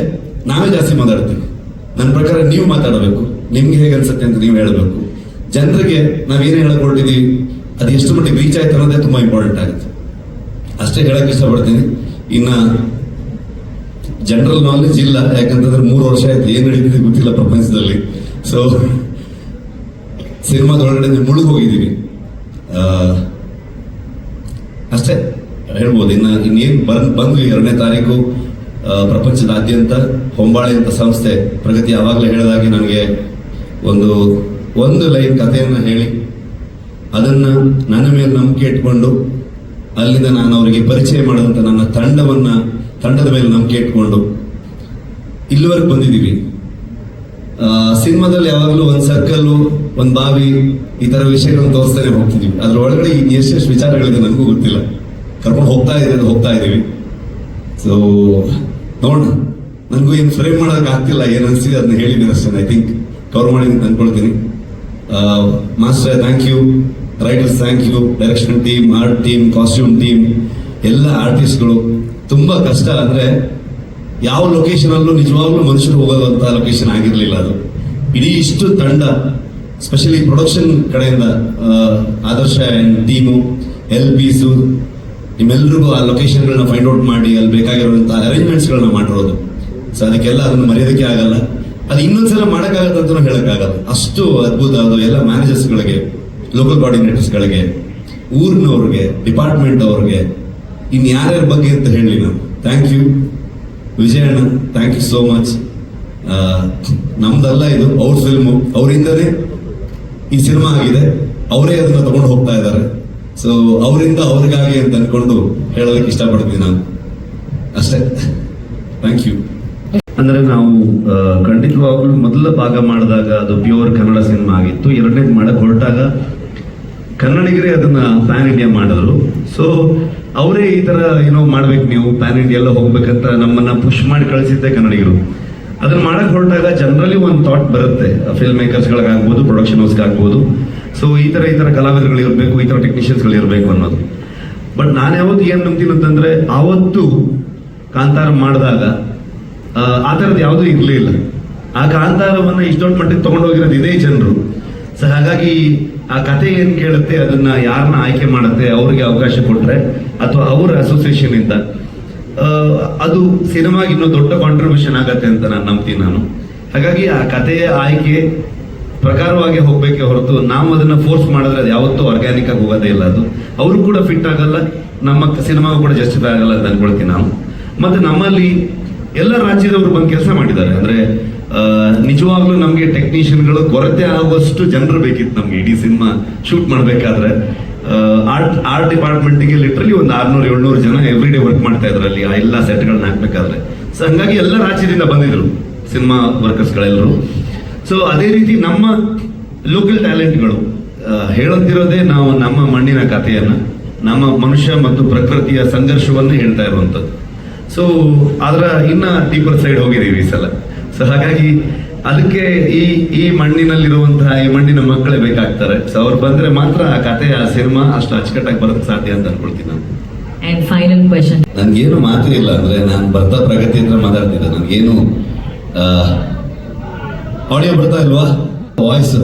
ನಾವೇ ಜಾಸ್ತಿ ಮಾತಾಡ್ತೀವಿ. ನನ್ನ ಪ್ರಕಾರ ನೀವು ಮಾತಾಡಬೇಕು, ನಿಮ್ಗೆ ಹೇಗೆ ಅನ್ಸುತ್ತೆ ಅಂತ ನೀವು ಹೇಳಬೇಕು. ಜನರಿಗೆ ನಾವೇನು ಹೇಳ್ಕೊಟ್ಟಿದೀವಿ ಅದು ಎಷ್ಟು ಮಟ್ಟಿಗೆ ರೀಚ್ ಆಯ್ತು ಅನ್ನೋದೇ ತುಂಬಾ ಇಂಪಾರ್ಟೆಂಟ್ ಆಗುತ್ತೆ. ಅಷ್ಟೇ ಹೇಳಕ್ ಇಷ್ಟಪಡ್ತೀನಿ. ಇನ್ನ ಜನರಲ್ ನಾಲೆಜ್ ಇಲ್ಲ, ಯಾಕಂತಂದ್ರೆ 3 ವರ್ಷ ಆಯ್ತು, ಏನ್ ನಡೀತಿದೆ ಗೊತ್ತಿಲ್ಲ ಪ್ರಪಂಚದಲ್ಲಿ. ಸೊ ಸಿನಿಮಾದೊಳಗಡೆ ಮುಳುಗಿ ಹೋಗಿದ್ದೀವಿ, ಅಷ್ಟೇ ಹೇಳ್ಬೋದು. ಇನ್ನೇನು ಬಂದ್ವಿ 2ನೇ ತಾರೀಕು ಪ್ರಪಂಚದಾದ್ಯಂತ ಹೊಂಬಾಳೆ ಅಂತ ಸಂಸ್ಥೆ ಪ್ರಗತಿ ಆವಾಗಲೇ ಹೇಳಿದಾಗೆ ನನಗೆ ಒಂದು ಲೈನ್ ಕಥೆಯನ್ನ ಹೇಳಿ ಅದನ್ನ ನನ್ನ ಮೇಲೆ ನಂಬಿಕೆ ಇಟ್ಕೊಂಡು, ಅಲ್ಲಿಂದ ನಾನು ಅವರಿಗೆ ಪರಿಚಯ ಮಾಡಿದಂತ ನನ್ನ ತಂಡದ ಮೇಲೆ ನಂಬಿಕೆ ಇಟ್ಕೊಂಡು ಇಲ್ಲಿವರೆಗೆ ಬಂದಿದ್ದೀವಿ. ಸಿನಿಮಾದಲ್ಲಿ ಯಾವಾಗಲೂ ಒಂದು ಸರ್ಕಲ್, ಒಂದು ಬಾವಿ, ಈ ತರ ವಿಷಯಗಳನ್ನು ತೋರಿಸ್ತಾನೆ ಹೋಗ್ತಿದೀವಿ. ಅದ್ರ ಒಳಗಡೆ ಎಷ್ಟೆಷ್ಟು ವಿಚಾರಗಳಿದೆ ನನಗೂ ಗೊತ್ತಿಲ್ಲ, ಕರ್ಕೊಂಡು ಹೋಗ್ತಾ ಇದೀವಿ. ಸೊ ನೋಡೋಣ, ನನಗೂ ಏನು ಫ್ರೇಮ್ ಮಾಡೋದಕ್ಕೆ ಆಗ್ತಿಲ್ಲ, ಏನು ಅನ್ಸಿದೆ ಅದನ್ನ ಹೇಳಿದ್ದೀನಿ ಅಷ್ಟೇ. ಐ ಥಿಂಕ್ ಕವರ್ ಮಾಡಿದ್ದೀನಿ ಅಂತ ಅನ್ಕೊಳ್ತೀನಿ. Master thank you, writers thank you, direction team, art team, costume team, ಎಲ್ಲ ಆರ್ಟಿಸ್ಟ್ಗಳು. ತುಂಬಾ ಕಷ್ಟ, ಅಂದ್ರೆ ಯಾವ ಲೊಕೇಶನ್ ಅಲ್ಲೂ ನಿಜವಾಗ್ಲೂ ಮನುಷ್ಯರು ಹೋಗೋದಂತ ಲೊಕೇಶನ್ ಆಗಿರ್ಲಿಲ್ಲ ಅದು. ಇಡೀ ಇಷ್ಟು ತಂಡ, ಸ್ಪೆಷಲಿ ಪ್ರೊಡಕ್ಷನ್ ಕಡೆಯಿಂದ ಆದರ್ಶ ಅಂಡ್ ಟೀಮು, LPs ನಿಮ್ಮೆಲ್ರಿಗೂ ಆ ಲೊಕೇಶನ್ಗಳನ್ನ ಫೈಂಡ್ ಔಟ್ ಮಾಡಿ ಅಲ್ಲಿ ಬೇಕಾಗಿರುವಂತಹ ಅರೇಂಜ್ಮೆಂಟ್ಸ್ಗಳನ್ನ ಮಾಡಿರೋದು. ಸೊ ಅದಕ್ಕೆಲ್ಲ ಅದನ್ನು ಮರೆಯೋದಕ್ಕೆ ಆಗಲ್ಲ, ಅದು ಇನ್ನೊಂದ್ಸಲ ಮಾಡೋಕ್ಕಾಗತ್ತೆ ಅಂತಲೂ ಹೇಳಕ್ಕಾಗಲ್ಲ, ಅಷ್ಟು ಅದ್ಭುತ ಅದು. ಎಲ್ಲ ಮ್ಯಾನೇಜರ್ಸ್ಗಳಿಗೆ, ಲೋಕಲ್ ಕೋಆರ್ಡಿನೇಟರ್ಸ್ಗಳಿಗೆ, ಊರಿನವ್ರಿಗೆ, ಡಿಪಾರ್ಟ್ಮೆಂಟ್ ಅವ್ರಿಗೆ, ಇನ್ಯಾರ್ಯಾರ ಬಗ್ಗೆ ಅಂತ ಹೇಳಿ ನಾನು ಥ್ಯಾಂಕ್ ಯು. ವಿಜಯಣ್ಣ ಥ್ಯಾಂಕ್ ಯು ಸೋ ಮಚ್. ನಮ್ದಲ್ಲ ಇದು, ಅವ್ರ ಫಿಲ್ಮು, ಅವರಿಂದನೇ ಈ ಸಿನಿಮಾ ಆಗಿದೆ, ಅವರೇ ಅದನ್ನ ತಗೊಂಡು ಹೋಗ್ತಾ ಇದ್ದಾರೆ. ಸೊ ಅವರಿಂದ ಅವ್ರಿಗಾಗಿ ಅಂತ ಅನ್ಕೊಂಡು ಹೇಳೋದಕ್ಕೆ ಇಷ್ಟಪಡ್ತೀನಿ ನಾನು, ಅಷ್ಟೇ. Thank you. ಅಂದ್ರೆ ನಾವು ಖಂಡಿತವಾಗ್ಲೂ ಮೊದಲ ಭಾಗ ಮಾಡಿದಾಗ ಅದು ಪ್ಯೂರ್ ಕನ್ನಡ ಸಿನಿಮಾ ಆಗಿತ್ತು. 2ನೇದು ಮಾಡಕ್ ಹೊರಟಾಗ ಕನ್ನಡಿಗರೇ ಅದನ್ನ ಪ್ಯಾನ್ ಇಂಡಿಯಾ ಮಾಡಿದ್ರು. ಸೊ ಅವರೇ ಈ ತರ ಏನೋ ಮಾಡ್ಬೇಕು, ನೀವು ಪ್ಯಾನ್ ಇಂಡಿಯಾ ಎಲ್ಲ ಹೋಗ್ಬೇಕಂತ ನಮ್ಮನ್ನ ಪುಷ್ ಮಾಡಿ ಕಳಿಸಿದ್ದೆ ಕನ್ನಡಿಗರು. ಅದನ್ನ ಮಾಡಕ್ ಹೊರಟಾಗ ಜನರಲಿ ಒಂದು ಥಾಟ್ ಬರುತ್ತೆ, ಫಿಲ್ಮ್ ಮೇಕರ್ಸ್ಗಳಿಗಾಗ್ಬೋದು, ಪ್ರೊಡಕ್ಷನ್ ಹೌಸ್ಗಾಗ್ಬೋದು, ಸೊ ಈ ತರ ಕಲಾವಿದರುಗಳು ಇರಬೇಕು, ಈ ತರ ಟೆಕ್ನಿಷಿಯನ್ಸ್ಗಳು ಇರಬೇಕು ಅನ್ನೋದು. ಬಟ್ ನಾನು ಯಾವತ್ತು ಏನ್ ನಂಬ್ತೀನಿ ಅಂತಂದ್ರೆ, ಆವತ್ತು ಕಾಂತಾರ ಮಾಡಿದಾಗ ಆ ಥರದ್ದು ಯಾವುದೂ ಇರಲಿಲ್ಲ. ಆ ಕಾಂತಾರವನ್ನ ಇಷ್ಟೊಂದು ಮಟ್ಟಿಗೆ ತಗೊಂಡೋಗಿರೋದು ಇದೇ ಜನರು. ಸೊ ಹಾಗಾಗಿ ಆ ಕತೆ ಏನ್ ಕೇಳುತ್ತೆ ಅದನ್ನ ಯಾರನ್ನ ಆಯ್ಕೆ ಮಾಡುತ್ತೆ ಅವ್ರಿಗೆ ಅವಕಾಶ ಕೊಟ್ರೆ ಅಥವಾ ಅವರ ಅಸೋಸಿಯೇಷನ್ ಇಂದ ಅದು ಸಿನಿಮಾಗೆ ಇನ್ನೂ ದೊಡ್ಡ ಕಾಂಟ್ರಿಬ್ಯೂಷನ್ ಆಗತ್ತೆ ಅಂತ ನಾನು ನಂಬ್ತೀನಿ ನಾನು. ಹಾಗಾಗಿ ಆ ಕಥೆಯ ಆಯ್ಕೆ ಪ್ರಕಾರವಾಗಿ ಹೋಗ್ಬೇಕೆ ಹೊರತು ನಾವು ಅದನ್ನ ಫೋರ್ಸ್ ಮಾಡಿದ್ರೆ ಅದು ಯಾವತ್ತೂ ಆರ್ಗ್ಯಾನಿಕ್ ಆಗಿ ಹೋಗೋದೇ ಇಲ್ಲ. ಅದು ಅವರು ಕೂಡ ಫಿಟ್ ಆಗಲ್ಲ, ನಮ್ಮ ಸಿನಿಮಾಗೂ ಕೂಡ ಜಸ್ಟಿಫೈ ಆಗಲ್ಲ ಅಂತ ಅನ್ಕೊಳ್ತೀನಿ ನಾನು. ಮತ್ತೆ ನಮ್ಮಲ್ಲಿ ಎಲ್ಲ ರಾಜ್ಯದವರು ಬಂದು ಕೆಲಸ ಮಾಡಿದ್ದಾರೆ. ಅಂದ್ರೆ ನಿಜವಾಗ್ಲೂ ನಮಗೆ ಟೆಕ್ನಿಷಿಯನ್ಗಳು ಕೊರತೆ ಆಗುವಷ್ಟು ಜನರು ಬೇಕಿತ್ತು ನಮ್ಗೆ ಇಡೀ ಸಿನಿಮಾ ಶೂಟ್ ಮಾಡಬೇಕಾದ್ರೆ. ಆರ್ಟ್ ಡಿಪಾರ್ಟ್ಮೆಂಟ್ಗೆ ಲಿಟ್ರಲಿ ಒಂದು 600-700 ಜನ ಎವ್ರಿ ಡೇ ವರ್ಕ್ ಮಾಡ್ತಾ ಇದ್ರು ಅಲ್ಲಿ ಆ ಎಲ್ಲ ಸೆಟ್ಗಳನ್ನ ಹಾಕ್ಬೇಕಾದ್ರೆ. ಸೊ ಹಂಗಾಗಿ ಎಲ್ಲ ರಾಜ್ಯದಿಂದ ಬಂದಿದ್ರು ಸಿನಿಮಾ ವರ್ಕರ್ಸ್ಗಳೆಲ್ಲರೂ. ಸೊ ಅದೇ ರೀತಿ ನಮ್ಮ ಲೋಕಲ್ ಟ್ಯಾಲೆಂಟ್ಗಳು ಹೇಳುತ್ತಿರೋದೇ ನಾವು ನಮ್ಮ ಮಣ್ಣಿನ ಕಥೆಯನ್ನ, ನಮ್ಮ ಮನುಷ್ಯ ಮತ್ತು ಪ್ರಕೃತಿಯ ಸಂಘರ್ಷವನ್ನು ಹೇಳ್ತಾ ಇರುವಂಥದ್ದು. ಸೊ ಅದರ ಇನ್ನ ಡೀಪರ್ ಸೈಡ್ ಹೋಗಿದ್ದೀವಿ ಈ ಸಲ. ಸೊ ಹಾಗಾಗಿ ಅದಕ್ಕೆ ಈ ಮಣ್ಣಿನಲ್ಲಿರುವಂತಹ ಈ ಮಣ್ಣಿನ ಮಕ್ಕಳೇ ಬೇಕಾಗ್ತಾರೆ. ಸೊ ಅವ್ರು ಬಂದ್ರೆ ಮಾತ್ರ ಆ ಕಥೆ, ಆ ಸಿನಿಮಾ ಅಷ್ಟು ಅಚ್ಚುಕಟ್ಟಾಗಿ ಬರೋಕ್ಕೆ ಸಾಧ್ಯ ಅಂತ ಅನ್ಕೊಳ್ತೀನಿ ನಾನು. And final question. ನನ್ಗೇನು ಮಾತು ಇಲ್ಲ. ಅಂದ್ರೆ ನಾನು ಬರ್ತಾ ಪ್ರಗತಿ ಹತ್ರ ಮಾತಾಡ್ತಿದ್ದೆ. ನನ್ಗೇನು ಆಡಿಯೋ ಬರ್ತಾ ಇಲ್ವಾ? ವಾಯ್ಸ್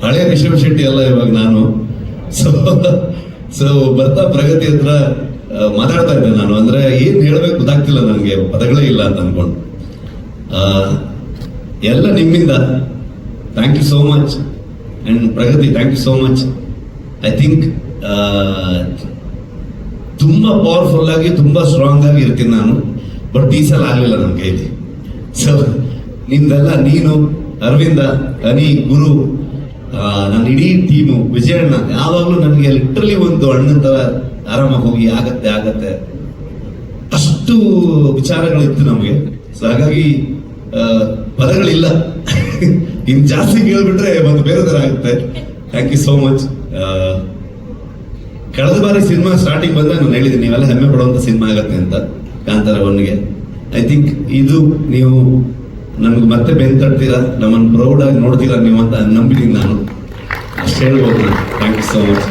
ಹಳೆಯ ರಿಷಬ್ ಶೆಟ್ಟಿ ಅಲ್ಲ ಇವಾಗ ನಾನು. ಸೊ ಬರ್ತಾ ಪ್ರಗತಿ ಹತ್ರ ಮಾತಾಡ್ತಾ ಇದ್ದೆ ನಾನು. ಅಂದ್ರೆ ಏನ್ ಹೇಳ್ಬೇಕು ಗೊತ್ತಾಗ್ತಿಲ್ಲ ನನಗೆ, ಪದಗಳೇ ಇಲ್ಲ ಅಂತ ಅನ್ಕೊಂಡು. ಎಲ್ಲ ನಿಮ್ಮಿಂದ thank you so much. And Pragati thank you so much. I think ತುಂಬಾ ಪವರ್ಫುಲ್ ಆಗಿ ತುಂಬಾ ಸ್ಟ್ರಾಂಗ್ ಆಗಿ ಇರ್ತೀನಿ ನಾನು. ಬಟ್ ಈ ಸಲ ಆಗ್ಲಿಲ್ಲ ನನ್ನ ಕೈಲಿ. ಸೊ ನಿಮ್ದೆಲ್ಲ, ನೀನು, ಅರವಿಂದ, ಅನಿ, ಗುರು, ನನ್ನ ಇಡೀ ಟೀಮು, ವಿಜಯಣ್ಣ ಯಾವಾಗ್ಲೂ ನನಗೆ ಲಿಟ್ರಲಿ ಒಂದು ಅಣ್ಣನ ತರ ಆರಾಮಾಗಿ ಹೋಗಿ ಆಗತ್ತೆ ಅಷ್ಟು ವಿಚಾರಗಳಿತ್ತು ನಮಗೆ. ಸೊ ಹಾಗಾಗಿ ಪದಗಳಿಲ್ಲ. ಇನ್ ಜಾಸ್ತಿ ಕೇಳ್ಬಿಟ್ರೆ ಒಂದು ಬೇರೆ ತರ ಆಗುತ್ತೆ. Thank you so much. ಕಳೆದ ಬಾರಿ ಸಿನಿಮಾ ಸ್ಟಾರ್ಟಿಂಗ್ ಬಂದಾಗ ನಾನು ಹೇಳಿದ್ದೀನಿ ನೀವೆಲ್ಲ ಹೆಮ್ಮೆ ಪಡುವಂತ ಸಿನಿಮಾ ಆಗತ್ತೆ ಅಂತ, ಕಾಂತಾರ 1ಗೆ. ಐ ಥಿಂಕ್ ಇದು ನೀವು ನಮ್ಗೆ ಮತ್ತೆ ಬೆನ್ ತಡ್ತೀರಾ, ನಮ್ಮನ್ನು ಪ್ರೌಡ್ ಆಗಿ ನೋಡ್ತೀರಾ ನೀವು ಅಂತ ನಂಬಿದ್ದೀನಿ ನಾನು. ಅಷ್ಟು ಹೇಳ್ಬೋದು. Thank you so much.